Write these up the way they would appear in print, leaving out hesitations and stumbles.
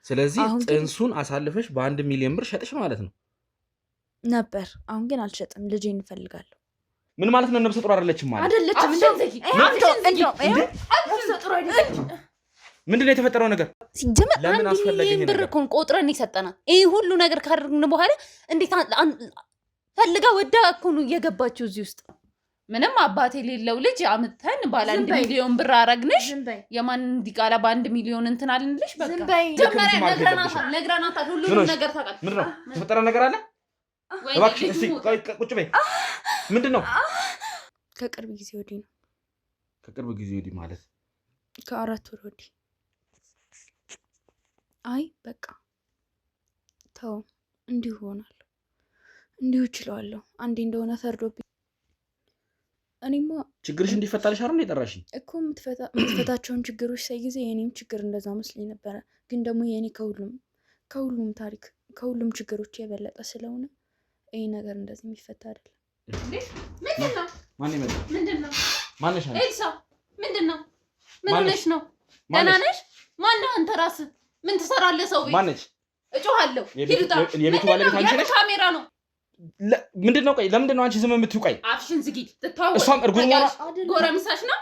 ስለዚህ ጽንሱን አሳልፈሽ በ1 ሚሊዮን ብር ሸጥሽ ማለት ነው ነበር። አሁን ግን አልሸጥም፣ ልጄን እፈልጋለሁ። ምን ማለት ነው? ነብሰ ጡር አይደለችም ማለት አይደለችም። ምንድነው የተፈጠረው ነገር? ሲጀመር ለምን አስፈለገ ይሄ ብር ኮን ቆጥረን ይሰጠናል። ይሄ ሁሉ ነገር ካደረግን በኋላ እንዴት ፈልጋ ወዳ እኮ ነው እየገባችው እዚህ ውስጥ። ምንም አባቴ የሌለው ልጅ አምጥተን ባለ 1 ሚሊዮን ብር አረግንሽ። የማን እንዲቃላ በ1 ሚሊዮን እንትን አልንልሽ። በቃ ጀመረ ነግረናታል። ሁሉንም ነገር ታውቃለህ። ምንድነው የተፈጠረ ነገር አለ? እባክሽ እስቲ ቁጭ በይ። ምንድነው? ከቅርብ ጊዜ ወዲህ ነው። ከቅርብ ጊዜ ወዲህ ማለት ከ4 ወር ወዲህ። አይ በቃ ተው፣ እንዲሁ ሆናለሁ፣ እንዲሁ እችላለሁ። አንዴ እንደሆነ ፈርዶብኝ። እኔማ ችግርሽ እንዲፈታልሽ አይደል የጠራሽኝ እኮ። የምትፈታቸውን ችግሮች ሳይ ጊዜ የኔም ችግር እንደዛ መስሎኝ ነበረ። ግን ደግሞ የኔ ከሁሉም ታሪክ ከሁሉም ችግሮች የበለጠ ስለሆነ ይሄ ነገር እንደዚህ የሚፈታ አይደለም። ምንድነው? ማን ይመጣ? ምንድነው? ማንሽ ነው? ኤልሳ ምንድነው? ምን ሆነሽ ነው? ደህና ነሽ? ማን ነው አንተ? ራስህ ምን ትሰራለህ ሰው ቤት? ማነች? እጮሃለሁ። ሂዱታ። የቤቱ ባለቤት አንቺ ነሽ? ካሜራ ነው። ምንድነው? ቆይ ለምንድን ነው አንቺ ዝም የምትይው? ቆይ አፍሽን ዝጊ። ትተዋወቅ። እሷም እርጉዝ ነው። ጎረምሳሽ ነው።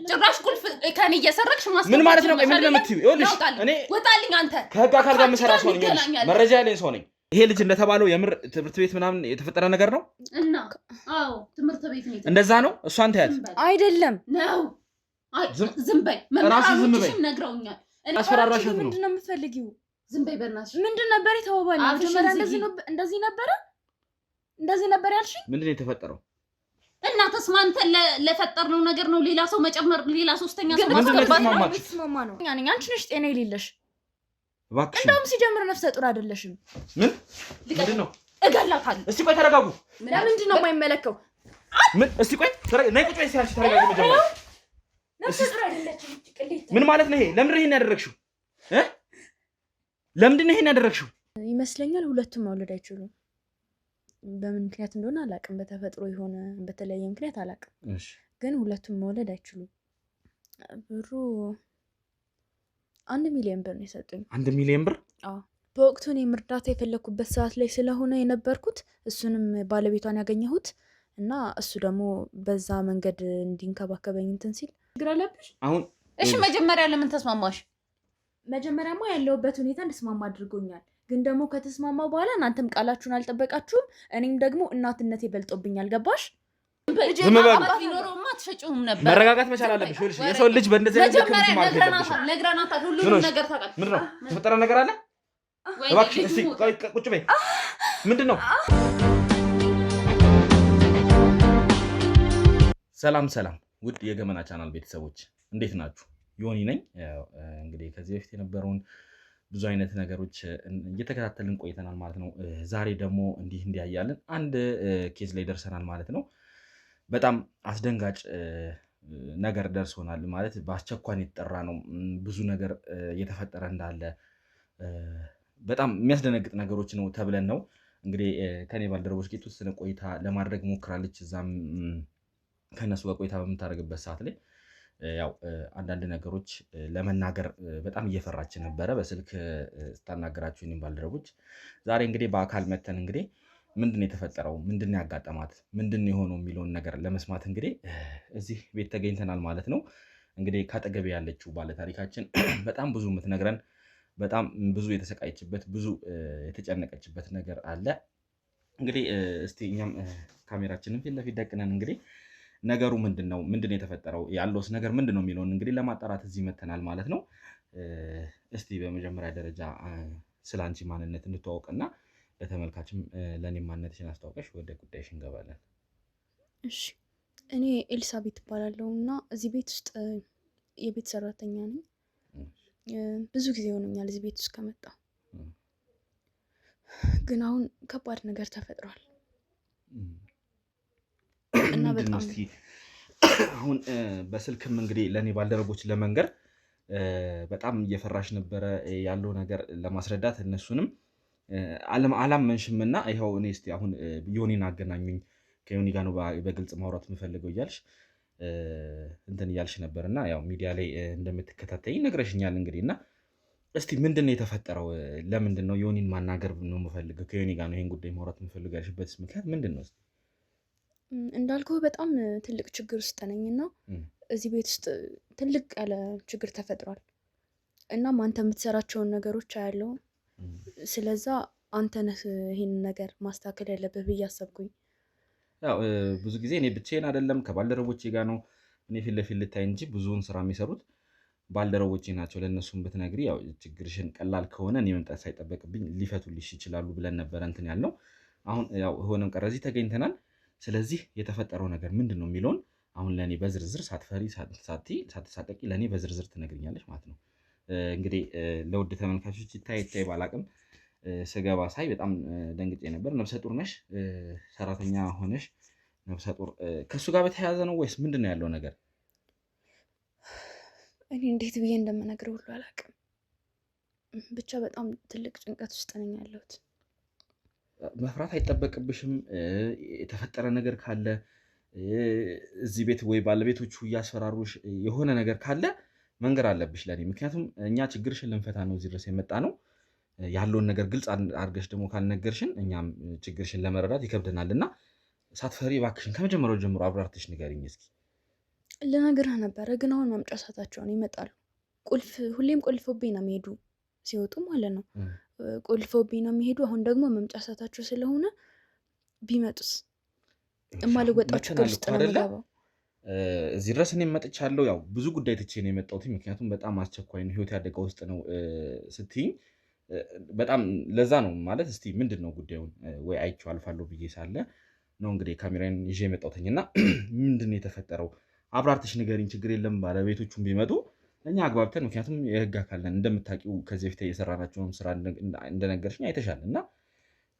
ጭራሽ ቁልፍ ከኔ እየሰረቅሽ ማስቀመጥ ምን ማለት ነው? ቆይ ምንድነው የምትይው? ይኸውልሽ እኔ ወጣልኝ። አንተ ከህግ አካል ጋር የምሰራ ሰው ነኝ። መረጃ ያለኝ ሰው ነኝ። ይሄ ልጅ እንደተባለው የምር ትምህርት ቤት ምናምን የተፈጠረ ነገር ነው እና አዎ ትምህርት ቤት ነው። እንደዛ ነው። እሷን ታያት አይደለም ነው። ዝም በይ። መምራሮችሽም ነግረውኛል። አስፈራራሻት ነው። ምንድነው የምትፈልጊው? ዝም በይ በእናትሽ። ምንድን ነበር የተባባልነው? መጀመሪያ እንደዚህ ነበር ያልሽኝ? ምንድነው የተፈጠረው? እና ተስማምተን ለፈጠርነው ነገር ነው ሌላ ሰው መጨመር፣ ሌላ ሶስተኛ ሰው ማስገባት ነው። አንቺ ነሽ ጤና የሌለሽ። እባክሽ እንደውም ሲጀምር ነፍሰ ጡር አይደለሽም። ምንድነው? እገላታለሁ። እስቲ ቆይ ተረጋጉ። ለምንድን ነው የማይመለከው? እስቲ ቆይ ነይ ቁጭ በይ። ሲያልሽ ተረጋጉ መጀመሪያ። ነፍሰ ጡር አይደለችም። ምን ማለት ነው ይሄ? ለምንድን ነው ይሄን ያደረግሽው? ለምንድን ነው ይሄን ያደረግሽው? ይመስለኛል ሁለቱም መውለድ አይችሉም። በምን ምክንያት እንደሆነ አላውቅም። በተፈጥሮ የሆነ በተለየ ምክንያት አላውቅም። ግን ሁለቱም መውለድ አይችሉም። ብሩ 1 ሚሊዮን ብር ነው የሰጡኝ። 1 ሚሊዮን ብር? አዎ። በወቅቱ እኔም እርዳታ የፈለኩበት ሰዓት ላይ ስለሆነ የነበርኩት እሱንም ባለቤቷን ያገኘሁት እና እሱ ደግሞ በዛ መንገድ እንዲንከባከበኝ እንትን ሲል ችግር አለብሽ። አሁን እሺ መጀመሪያ ለምን ተስማማሽ? መጀመሪያማ ያለውበት ሁኔታ እንድስማማ አድርጎኛል። ግን ደግሞ ከተስማማ በኋላ እናንተም ቃላችሁን አልጠበቃችሁም፣ እኔም ደግሞ እናትነት ይበልጦብኛል። ገባሽ? ዝም በል። ቢኖረውማ አትሸጪውም ነበር። መረጋጋት መቻል አለብሽ። ይኸውልሽ የሰው ልጅ በእንደዚህ አይነት ልክ ማለት ነግረናታል። ሁሉንም ነገር ታውቃለች። ምንድነው የተፈጠረ ነገር አለ? እባክሽ እስቲ ቁጭ በይ። ምንድነው? ሰላም ውድ የገመና ቻናል ቤተሰቦች እንዴት ናችሁ? ዮኒ ነኝ። እንግዲህ ከዚህ በፊት የነበረውን ብዙ አይነት ነገሮች እየተከታተልን ቆይተናል ማለት ነው። ዛሬ ደግሞ እንዲያያለን አንድ ኬዝ ላይ ደርሰናል ማለት ነው። በጣም አስደንጋጭ ነገር ደርሶናል ማለት በአስቸኳይ የተጠራ ነው። ብዙ ነገር እየተፈጠረ እንዳለ በጣም የሚያስደነግጥ ነገሮች ነው ተብለን ነው እንግዲህ ከኔ ባልደረቦች ጋር የተወሰነ ቆይታ ለማድረግ ሞክራለች። እዛም ከነሱ ጋር ቆይታ በምታደርግበት ሰዓት ላይ ያው አንዳንድ ነገሮች ለመናገር በጣም እየፈራች ነበረ በስልክ ስታናገራችሁ እኔም ባልደረቦች። ዛሬ እንግዲህ በአካል መተን እንግዲህ ምንድነው የተፈጠረው፣ ምንድነው ያጋጠማት፣ ምንድነው የሆነው የሚለውን ነገር ለመስማት እንግዲህ እዚህ ቤት ተገኝተናል ማለት ነው። እንግዲህ ካጠገቤ ያለችው ባለታሪካችን በጣም ብዙ የምትነግረን በጣም ብዙ የተሰቃየችበት ብዙ የተጨነቀችበት ነገር አለ። እንግዲህ እስቲ እኛም ካሜራችንን ፊት ለፊት ደቅነን እንግዲህ ነገሩ ምንድነው የተፈጠረው ያለውስ ነገር ምንድነው የሚለውን እንግዲህ ለማጣራት እዚህ መተናል ማለት ነው። እስቲ በመጀመሪያ ደረጃ ስላንቺ ማንነት እንተዋወቅና ለተመልካችም ለኔም ማንነትሽን አስተዋውቀሽ ወደ ጉዳይሽ እንገባለን። እሺ፣ እኔ ኤልሳቤት እባላለሁ እና እዚህ ቤት ውስጥ የቤት ሰራተኛ ነኝ። ብዙ ጊዜ ሆኖኛል እዚህ ቤት ውስጥ ከመጣሁ። ግን አሁን ከባድ ነገር ተፈጥሯል እና በጣም አሁን በስልክም እንግዲህ ለኔ ባልደረቦች ለመንገር በጣም እየፈራሽ ነበረ ያለው ነገር ለማስረዳት እነሱንም አላመንሽምና ይኸው እኔ እስቲ አሁን ዮኒን አገናኙኝ ከዮኒ ጋር ነው በግልጽ ማውራት የምፈልገው እያልሽ እንትን እያልሽ ነበርና ያው ሚዲያ ላይ እንደምትከታተይኝ ነግረሽኛል እንግዲህና እስቲ ምንድነው የተፈጠረው? ለምንድነው ዮኒን ማናገር ነው የምፈልገው? ከዮኒ ጋር ነው ይሄን ጉዳይ ማውራት የምፈልገው ያልሽበት ምክንያት ምንድነው? እስቲ እንዳልኩህ በጣም ትልቅ ችግር ውስጥ ነኝና እዚህ ቤት ውስጥ ትልቅ ያለ ችግር ተፈጥሯል። እናም አንተ የምትሰራቸውን ነገሮች አያለው። ስለዛ አንተ ነህ ይሄንን ነገር ማስተካከል ያለብህ ብዬ አሰብኩኝ። ያው ብዙ ጊዜ እኔ ብቻዬን አይደለም ከባልደረቦቼ ጋር ነው። እኔ ፊት ለፊት ልታይ እንጂ ብዙውን ስራ የሚሰሩት ባልደረቦቼ ናቸው። ለእነሱም ብትነግሪ ያው ችግርሽን ቀላል ከሆነ እኔ መምጣት ሳይጠበቅብኝ ሊፈቱልሽ ይችላሉ ብለን ነበረ እንትን ያልነው። አሁን ያው ሆነም ቀረ እዚህ ተገኝተናል። ስለዚህ የተፈጠረው ነገር ምንድን ነው የሚለውን አሁን ለእኔ በዝርዝር ሳትፈሪ ሳትሳቀቂ ለእኔ በዝርዝር ትነግርኛለሽ ማለት ነው። እንግዲህ ለውድ ተመልካቾች ይታይ ባላቅም ስገባ ሳይ በጣም ደንግጬ ነበር። ነፍሰ ጡር ነሽ፣ ሰራተኛ ሆነሽ ነፍሰ ጡር ከእሱ ጋር በተያያዘ ነው ወይስ ምንድን ነው ያለው ነገር? እኔ እንዴት ብዬ እንደምነግር ሁሉ አላውቅም። ብቻ በጣም ትልቅ ጭንቀት ውስጥ ነኝ ያለሁት። መፍራት አይጠበቅብሽም። የተፈጠረ ነገር ካለ እዚህ ቤት ወይ ባለቤቶቹ እያስፈራሩሽ የሆነ ነገር ካለ መንገር አለብሽ ለኔ። ምክንያቱም እኛ ችግርሽን ልንፈታ ነው እዚህ ድረስ የመጣ ነው። ያለውን ነገር ግልጽ አድርገሽ ደግሞ ካልነገርሽን እኛም ችግርሽን ለመረዳት ይከብደናል እና ሳትፈሪ እባክሽን ከመጀመሪያው ጀምሮ አብራርተሽ ንገሪኝ እስኪ። ልነግርህ ነበረ ግን አሁን መምጫ ሰዓታቸውን ይመጣሉ። ሁሌም ቆልፎብኝ ነው የሚሄዱ ሲወጡ ማለት ነው። ቆልፎብኝ ነው የሚሄዱ። አሁን ደግሞ መምጫ ሰዓታቸው ስለሆነ ቢመጡስ የማልወጣው ችግር ውስጥ ነው የምገባው። እዚህ ድረስ እኔም መጥቻለሁ። ያው ብዙ ጉዳይ ትቼ ነው የመጣሁት፣ ምክንያቱም በጣም አስቸኳይ ነው፣ ህይወት ያደጋ ውስጥ ነው ስትይኝ በጣም ለዛ ነው ማለት። እስቲ ምንድን ነው ጉዳዩን ወይ አይቼው አልፋለሁ ብዬ ሳለ ነው እንግዲህ ካሜራን ይዤ የመጣሁትኝ እና ምንድን ነው የተፈጠረው አብራርተሽ ንገሪኝ። ችግር የለም ባለቤቶቹም ቢመጡ እኛ አግባብተን፣ ምክንያቱም የህግ አካል ነን እንደምታውቂው፣ ከዚህ በፊት የሰራናቸውን ስራ እንደነገርሽኝ አይተሻል እና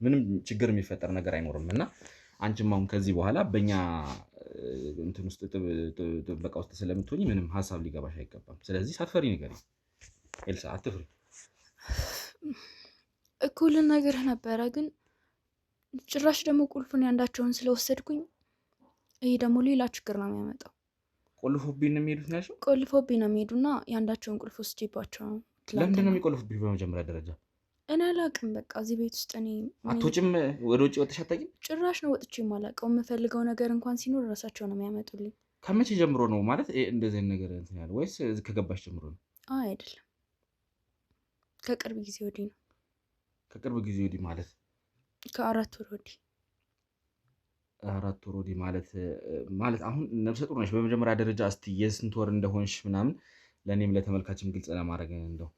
ምንም ችግር የሚፈጠር ነገር አይኖርም እና አንቺም አሁን ከዚህ በኋላ በእኛ እንትን ውስጥ ጥበቃ ውስጥ ስለምትሆኝ ምንም ሀሳብ ሊገባሽ አይገባም። ስለዚህ ሳትፈሪ ንገሪኝ ኤልሳ፣ አትፍሪ። እኮ ልነግርህ ነበረ ግን ጭራሽ ደግሞ ቁልፉን ያንዳቸውን ስለወሰድኩኝ ይሄ ደግሞ ሌላ ችግር ነው የሚያመጣው። ቆልፎብኝ ነው የሚሄዱት ነው ያልሽው? ቆልፎብኝ ነው የሚሄዱና ያንዳቸውን ቁልፍ ወስጄባቸው ነው። ለምንድን ነው የሚቆልፉብኝ? በመጀመሪያ ደረጃ እኔ አላውቅም። በቃ እዚህ ቤት ውስጥ እኔ አትወጪም? ወደ ውጭ ወጥተሽ አታውቂም? ጭራሽ ነው ወጥቼ የማላውቀው። የምፈልገው ነገር እንኳን ሲኖር እራሳቸው ነው የሚያመጡልኝ። ከመቼ ጀምሮ ነው ማለት እንደዚህ አይነት ነገር እንትን ያለ? ወይስ ከገባሽ ጀምሮ ነው? አይደለም፣ ከቅርብ ጊዜ ወዲህ ነው። ከቅርብ ጊዜ ወዲህ ማለት ከ4 ወር ወዲህ። 4 ወር ወዲህ ማለት አሁን ነፍሰ ጡር ነሽ? በመጀመሪያ ደረጃ እስቲ የስንት ወር እንደሆንሽ ምናምን ለእኔም ለተመልካችም ግልጽ ለማድረግ እንደው።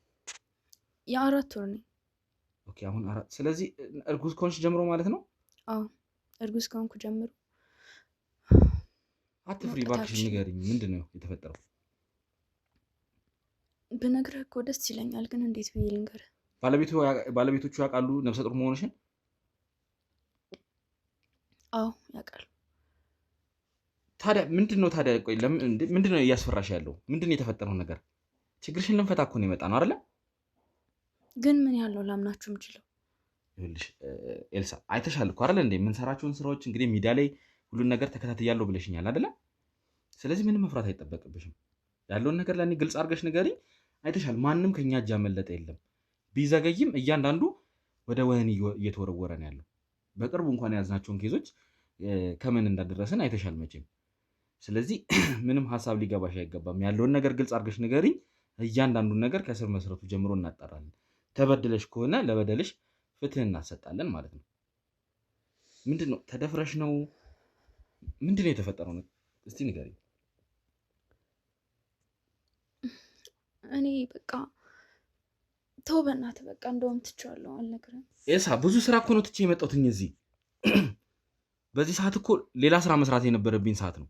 የ4 ወር ነኝ። ኦኬ፣ አሁን 4። ስለዚህ እርጉዝ ከሆንሽ ጀምሮ ማለት ነው? አዎ፣ እርጉዝ ከሆንኩ ጀምሮ። አትፍሪ እባክሽ ንገሪኝ፣ ምንድን ነው የተፈጠረው? ብነግርህ እኮ ደስ ይለኛል፣ ግን እንዴት ብዬ ልንገርህ? ባለቤቶቹ ያውቃሉ ነፍሰ ጡር መሆንሽን? አዎ ያውቃሉ። ታዲያ ምንድን ነው ታዲያ? ቆይ ምንድን ነው እያስፈራሽ ያለው? ምንድን ነው የተፈጠረው ነገር? ችግርሽን ልንፈታ እኮ ነው የመጣ ነው አይደለ? ግን ምን ያለው ላምናችሁ የምችለው? ይኸውልሽ ኤልሳ፣ አይተሻል እኮ አይደለ እንዴ የምንሰራቸውን ስራዎች። እንግዲህ ሚዲያ ላይ ሁሉን ነገር ተከታትያለሁ ብለሽኛል አይደለ? ስለዚህ ምንም መፍራት አይጠበቅብሽም። ያለውን ነገር ለእኔ ግልጽ አድርገሽ ንገሪኝ። አይተሻል፣ ማንም ከኛ እጅ ያመለጠ የለም። ቢዘገይም እያንዳንዱ ወደ ወህኒ እየተወረወረ ነው ያለው። በቅርቡ እንኳን የያዝናቸውን ኬዞች ከምን እንዳደረስን አይተሻል መቼም። ስለዚህ ምንም ሀሳብ ሊገባሽ አይገባም። ያለውን ነገር ግልጽ አድርገሽ ንገሪኝ። እያንዳንዱን ነገር ከስር መሰረቱ ጀምሮ እናጣራለን። ተበድለሽ ከሆነ ለበደልሽ ፍትህ እናሰጣለን ማለት ነው። ምንድን ነው ተደፍረሽ ነው? ምንድን ነው የተፈጠረው ነገር እስቲ ንገሪኝ። እኔ በቃ ተው በእናትህ፣ በቃ እንደውም ትቼዋለሁ፣ አልነግርህም። ኤልሳ፣ ብዙ ስራ እኮ ነው ትቼ የመጣሁትኝ እዚህ። በዚህ ሰዓት እኮ ሌላ ስራ መስራት የነበረብኝ ሰዓት ነው።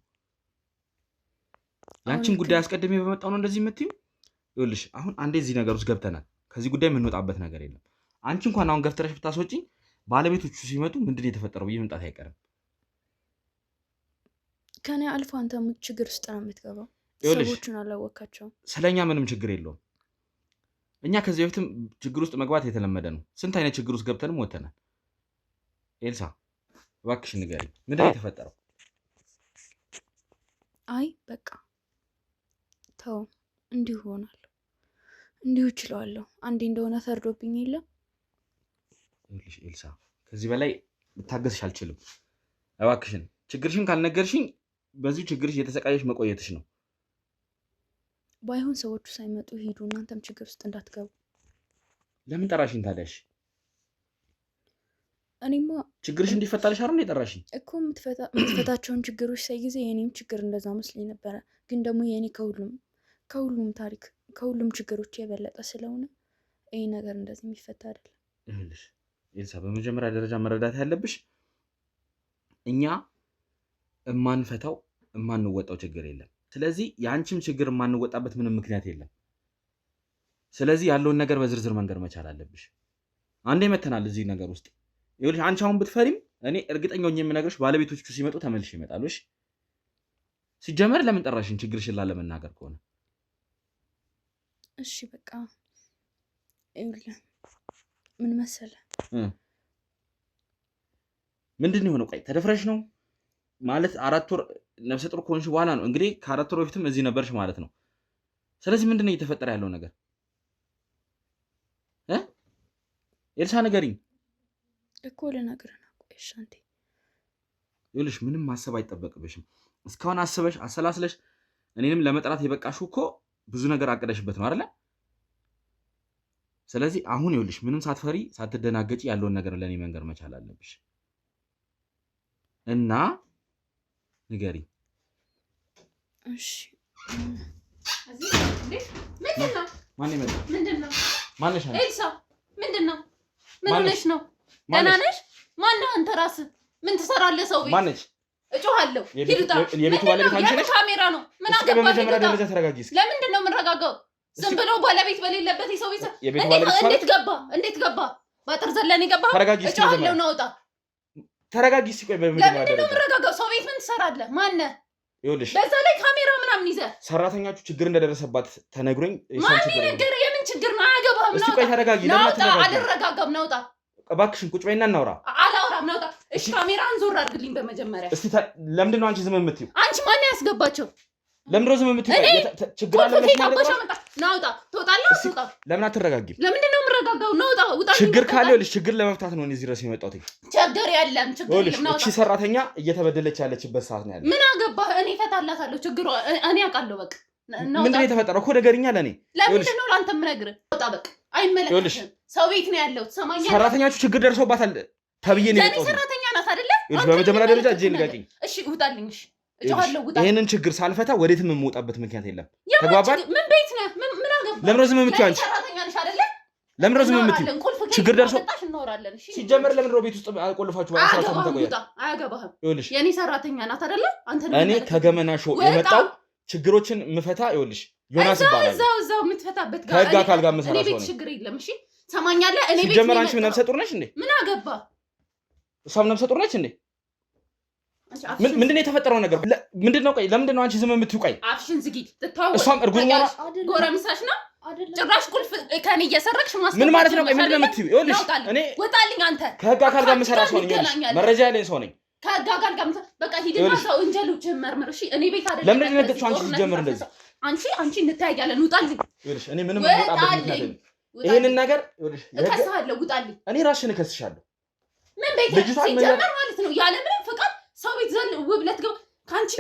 ያንቺን ጉዳይ አስቀድሜ በመጣው ነው እንደዚህ የምትይው? ይኸውልሽ አሁን አንዴ እዚህ ነገር ውስጥ ገብተናል። ከዚህ ጉዳይ የምንወጣበት ነገር የለም። አንቺ እንኳን አሁን ገፍተረሽ ብታስወጪኝ ባለቤቶቹ ሲመጡ ምንድን ነው የተፈጠረው ብዬ መምጣት አይቀርም። ከኔ አልፎ አንተ ችግር ውስጥ ነው የምትገባው። ሰዎቹን አላወቃቸውም። ስለኛ ምንም ችግር የለውም። እኛ ከዚህ በፊትም ችግር ውስጥ መግባት የተለመደ ነው። ስንት አይነት ችግር ውስጥ ገብተንም ወተናል። ኤልሳ እባክሽ ንገሪኝ፣ ምንድን ነው የተፈጠረው? አይ በቃ ተው፣ እንዲሁ ሆናለሁ። እንዲሁ እችላለሁ። አንዴ እንደሆነ ፈርዶብኝ የለም። ይኸውልሽ ኤልሳ ከዚህ በላይ ልታገስሽ አልችልም። እባክሽን ችግርሽን ካልነገርሽኝ በዚህ ችግርሽ እየተሰቃየሽ መቆየትሽ ነው። ባይሆን ሰዎቹ ሳይመጡ ሂዱ፣ እናንተም ችግር ውስጥ እንዳትገቡ። ለምን ጠራሽኝ ታዲያሽ? እኔማ ችግርሽ እንዲፈታልሽ አይደል የጠራሽኝ እኮ። የምትፈታቸውን ችግሮች ሳይ ጊዜ የኔም ችግር እንደዛ መስሎኝ ነበረ። ግን ደግሞ የኔ ከሁሉም ታሪክ ከሁሉም ችግሮች የበለጠ ስለሆነ ይህ ነገር እንደዚህ የሚፈታ አይደለም። ይኸውልሽ ኤልሳ በመጀመሪያ ደረጃ መረዳት ያለብሽ እኛ የማንፈታው የማንወጣው ችግር የለም። ስለዚህ የአንቺም ችግር የማንወጣበት ምንም ምክንያት የለም። ስለዚህ ያለውን ነገር በዝርዝር መንገር መቻል አለብሽ። አንዴ መተናል እዚህ ነገር ውስጥ። ይኸውልሽ አንቺ አሁን ብትፈሪም እኔ እርግጠኛ ሆኜ የምነግርሽ ባለቤቶቹ ሲመጡ ተመልሽ ይመጣሉ። እሺ ሲጀመር ለምን ጠራሽን? ችግርሽን ላለመናገር ከሆነ እሺ በቃ ይኸውልህ ምን መሰለህ ምንድን ነው የሆነው? ቆይ ተደፍረሽ ነው ማለት 4 ወር ነፍሰ ጡር ከሆንሽ በኋላ ነው እንግዲህ። ከ4 ወር በፊትም እዚህ ነበርሽ ማለት ነው። ስለዚህ ምንድን ነው እየተፈጠረ ያለው ነገር? ኤልሳ ንገሪኝ እኮ ልነግርህ ነው። ቆይ እሺ አንዴ ይኸውልሽ ምንም ማሰብ አይጠበቅብሽም። እስካሁን አስበሽ አሰላስለሽ እኔንም ለመጥራት የበቃሽው እኮ ብዙ ነገር አቅደሽበት ነው አይደለ? ስለዚህ አሁን ይኸውልሽ ምንም ሳትፈሪ ሳትደናገጪ ያለውን ነገር ለኔ መንገር መቻል አለብሽ እና ንገሪ። እሺ ምንድነው? ማን ይመጣ? ምንድነው? ማነሽ? ኤልሳ ምንድነው? ምን ሆነሽ ነው? ደህና ነሽ? ማነው አንተ ራስህ? ምን ትሰራለህ ሰው ቤት? ማነች? እጮሃለሁ። ሂዱታ። የቤቱ ባለቤት አንቺ ነሽ? ካሜራ ነው። ምን አገባህ? በመጀመሪያ ደረጃ ተረጋጊ እስኪ። ለምንድን ነው የምንረጋጋው? ዝም ብሎ ባለቤት በሌለበት የሰው ቤት የቤቱ ባለቤት እንዴት ገባ? ባጥር ዘለን ገባ? ተረጋጊ እስኪ። እጮሃለሁ ነው ወጣ። ተረጋጊ እስኪ። ቆይ በመጀመሪያ ለምንድን ነው የምንረጋጋው? ሰው ቤት ምን ትሰራለህ? ማነህ? ይኸውልሽ በዛ ላይ ካሜራ ምናምን ይዘህ ሰራተኛችሁ ችግር እንደደረሰባት ተነግሮኝ ማን ነገር የምን ችግር ነው? አያገባህም። እስኪ ቆይ ተረጋጊ። ናውጣ። አልረጋጋም። ናውጣ። እባክሽን ቁጭ በይና እናውራ። አላውራም። ናውጣ። እሺ ካሜራን ዞር አድርግልኝ በመጀመሪያ። እስቲ ለምንድን ነው አንቺ ዝም የምትይው? አንቺ ማን ያስገባቸው? ለምንድን ነው ዝም የምትይው? ችግር አለ ብለሽ ነው? ናውጣ። ትወጣለህ? አትወጣ? ለምን አትረጋጊም? ለምንድን ነው የምረጋጋው? ናውጣ። ውጣ። ችግር ካለ ይኸውልሽ ችግር ለመፍታት ነው እዚህ ድረስ የመጣሁት። ችግር የለም። ችግር የለም። ናውጣ። እቺ ሰራተኛ እየተበደለች ያለችበት ሰዓት ነው ያለው። ምን አገባህ? እኔ እፈታላታለሁ። ችግሩ እኔ አውቃለሁ። በቃ ምንድን ነው የተፈጠረው እኮ ንገሪኛ ለኔ። ለምንድን ነው ለአንተ የምነግርህ? ወጣ። በቃ አይመለከትሽም። ሰው ቤት ነው ያለው። ትሰማኛለህ? ሰራተኛችሁ ችግር ደርሶባታል ተብዬ ነው የመጣሁት። የኔ ሰራተኛ ናት አይደለ? በመጀመሪያ ደረጃ እጄን ልቀቂኝ። እሺ ውጣልኝ። እሺ እጮሃለሁ። ውጣ። ይሄንን ችግር ሳልፈታ ወዴትም የምወጣበት ምክንያት የለም። ተግባባን? ምን ቤት ነህ? ምን አገባህ? ለምን ነው ዝም የምትይው አንቺ? ሰራተኛ ነሽ አይደለ? ለምን ነው ዝም የምትይው? ችግር ደርሶ ሲጀመር ለምን ነው ቤት ውስጥ ቆልፋችሁ ባሰራታችሁ ተቆየ? አያገባህም። የኔ ሰራተኛ ናት አይደለ? አንተ እኔ ከገመና ሾው የመጣው ችግሮችን ምፈታ ይኸውልሽ ዮናስ ይባላል። እዛው የምትፈታበት ጋር ከህግ አካል ጋር መሰራ ሰው ነው። ችግር የለም። እሺ ሰማኛለህ? እኔ ቤት ሲጀመር አንቺ ነፍሰ ጡር ነሽ እንዴ? ምን አገባ? እሷም ነፍሰ ጡር ነች እንዴ? ምንድነው የተፈጠረው ነገር? ምንድነው? ቆይ ለምንድን ነው አንቺ ዝም የምትይው? ቆይ አፍሽን ዝጊ። ትተዋወቅ። እሷም እርጉዝ ሆና ጎረምሳሽ ነው ጭራሽ ቁልፍ ከኔ እየሰረቅሽ ማስቀመጥ ምን ማለት ነው? ቆይ ምንድነው የምትይው? ይኸውልሽ እኔ ወጣልኝ። አንተ ከህግ አካል ጋር መሰራ ሰው ነኝ። መረጃ ያለኝ ሰው ነኝ። ከህግ አካል ጋር በቃ ሂድና ሰው ወንጀሎችን መርምር። እሺ እኔ ቤት አይደለም። ለምን እንደነገርኩሽ አንቺ ሲጀመር እንደዚህ አንቺ እንታያያለን። ውጣልኝ። ይኸውልሽ እኔ ምንም የምወጣበት ምክንያት የለም። ይሄንን ነገር ይኸውልሽ እከስሃለሁ። ውጣልኝ። እኔ ራስሽን እከስሻለሁ። ምን ቤት ሲጀመር ማለት ነው ያለ ምንም ፍቃድ ሰው ቤት ዘል ውብለት ገብ ካንቺ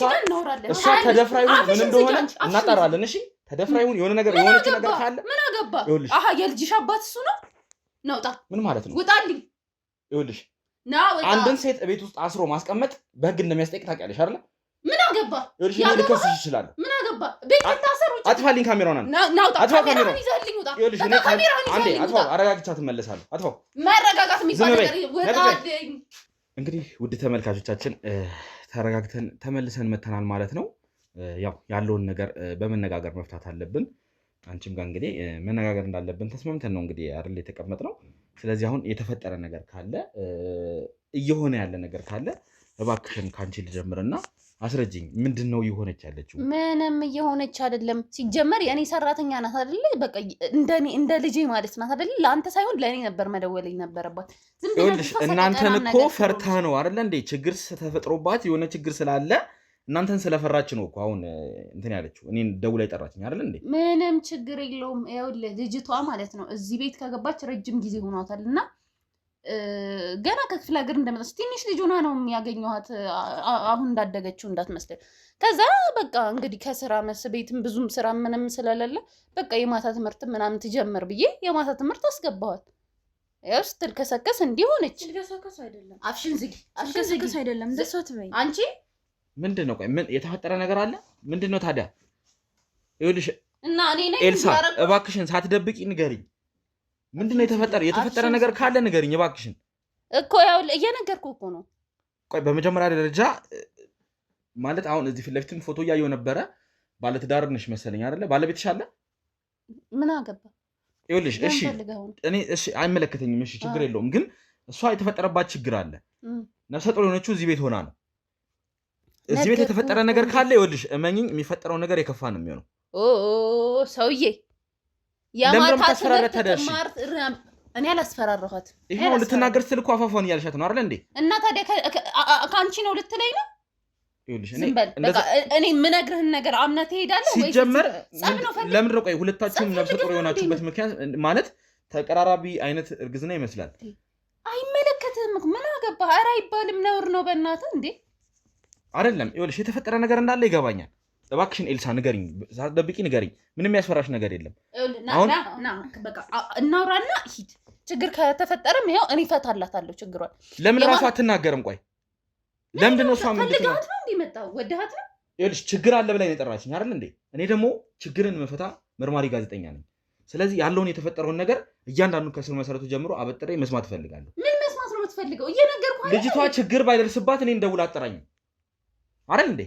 ጋር እናወራለን። እሷ ተደፍራ ይሁን ምን እንደሆነ እናጣራለን። እሺ ተደፍራ ይሁን የሆነ ነገር የሆነች ነገር ካለ ምን አገባ? አሃ የልጅሽ አባት እሱ ነው። ናውጣ። ምን ማለት ነው? ውጣልኝ። ይኸውልሽ ናውጣ። አንድን ሴት ቤት ውስጥ አስሮ ማስቀመጥ በህግ እንደሚያስጠይቅ ታውቂያለሽ አይደል? ምን አገባ? ይኸውልሽ እኔ ልከስሽ ይችላል። ምን አገባ? ቤት ታሰሩ። አጥፋልኝ ካሜራውን። ናውጣ። አጥፋው ካሜራውን። ይዘልኝ። ውጣ። ይኸውልሽ እኔ አንዴ አጥፋው። አረጋግቻት እመለሳለሁ። አጥፋው። መረጋጋት የሚባል ነገር ውጣልኝ። እንግዲህ ውድ ተመልካቾቻችን ተረጋግተን ተመልሰን መተናል ማለት ነው። ያው ያለውን ነገር በመነጋገር መፍታት አለብን። አንቺም ጋር እንግዲህ መነጋገር እንዳለብን ተስማምተን ነው እንግዲህ አይደል የተቀመጥነው። ስለዚህ አሁን የተፈጠረ ነገር ካለ እየሆነ ያለ ነገር ካለ እባክሽን ካንቺ ልጀምርና አስረጅኝ። ምንድነው እየሆነች ያለችው? ምንም እየሆነች አይደለም። ሲጀመር የኔ ሰራተኛ ናት አይደል? በቃ እንደኔ እንደ ልጄ ማለት ናት አይደል? ለአንተ ሳይሆን ለኔ ነበር መደወለኝ ነበረባት። ይኸውልሽ እናንተን እኮ ፈርታ ነው አይደል እንዴ? ችግር ተፈጥሮባት የሆነ ችግር ስላለ እናንተን ስለፈራች ነው እኮ አሁን እንትን ያለችው። እኔን ደውላ ይጠራችኝ አይደል እንዴ? ምንም ችግር የለውም። ይኸውልህ ልጅቷ ማለት ነው እዚህ ቤት ከገባች ረጅም ጊዜ ሆኗታል እና ገና ከክፍለ ሀገር እንደመጣች ትንሽ ልጅ ሆና ነው የሚያገኘኋት። አሁን እንዳደገችው እንዳትመስል። ከዛ በቃ እንግዲህ ከስራ ቤትም ብዙም ስራ ምንም ስለሌለ በቃ የማታ ትምህርት ምናምን ትጀምር ብዬ የማታ ትምህርት አስገባኋት። ያው ስትልከሰከስ እንዲህ ሆነች። ልከሰከስ አይደለም፣ አፍሽን ዝጊ። ልከሰከስ አይደለም። እንደሷ ትበይ አንቺ ምንድን ነው? ቆይ ምን የተፈጠረ ነገር አለ? ምንድን ነው ታዲያ? ይኸውልሽ እና እኔ ነኝ ኤልሳ፣ እባክሽን ሳትደብቂ ንገሪኝ። ምንድን ነው የተፈጠረ ነገር ካለ ንገሪኝ እባክሽን። እኮ ያው እየነገርኩህ እኮ ነው። ቆይ በመጀመሪያ ደረጃ ማለት አሁን እዚህ ፊት ለፊትም ፎቶ እያየሁ ነበረ። ባለትዳር ነሽ መሰለኝ አይደለ? ባለቤትሽ አለ? ምን አገባ? ይኸውልሽ እሺ አይመለከተኝም። እሺ ችግር የለውም። ግን እሷ የተፈጠረባት ችግር አለ። ነፍሰ ጡር የሆነችው እዚህ ቤት ሆና ነው። እዚህ ቤት የተፈጠረ ነገር ካለ ይኸውልሽ እመኝኝ የሚፈጠረው ነገር የከፋ ነው የሚሆነው። ሰውዬ ለምን ታስፈራራት ታዲያሽ? እኔ አላስፈራራኋት። ይሄው ልትናገር ስትል እኮ አፋፏን እያልሻት ነው አይደል እንዴ? እና ታዲያ ከአንቺ ነው ልትለኝ ነው? ይኸውልሽ እኔ የምነግርህን ነገር አምነህ ትሄዳለህ ወይ? ሲጀመር ለምንድን ነው ቆይ ሁለታችሁም ነፍሰ ጡር የሆናችሁበት ምክንያት ማለት ተቀራራቢ አይነት እርግዝና ይመስላል። አይመለከትህም። ምን አገባህ? ኧረ አይባልም፣ ነውር ነው በእናትህ እንዴ። አይደለም ይኸውልሽ የተፈጠረ ነገር እንዳለ ይገባኛል። እባክሽን ኤልሳ ንገሪኝ፣ ሳትደብቂ ንገሪኝ። ምንም ያስፈራሽ ነገር የለም። አሁን በቃ እናውራና ሂድ። ችግር ከተፈጠረም ይኸው እኔ እፈታላታለሁ ችግሯን። ለምን ራሷ አትናገርም? ቆይ ለምንድን ነው እሷ ፈልጋት ነው እንዴ መጣው? ወደሃት ነው? ይኸውልሽ ችግር አለ ብላኝ የጠራችኝ አይደል እንዴ? እኔ ደግሞ ችግርን መፈታ መርማሪ ጋዜጠኛ ነኝ። ስለዚህ ያለውን የተፈጠረውን ነገር እያንዳንዱን ከስር መሰረቱ ጀምሮ አበጥሬ መስማት እፈልጋለሁ። ምን መስማት ነው የምትፈልገው? እየነገርኩህ አይደል? ልጅቷ ችግር ባይደርስባት እኔ እንደውል አጠራኝም አይደል እንዴ?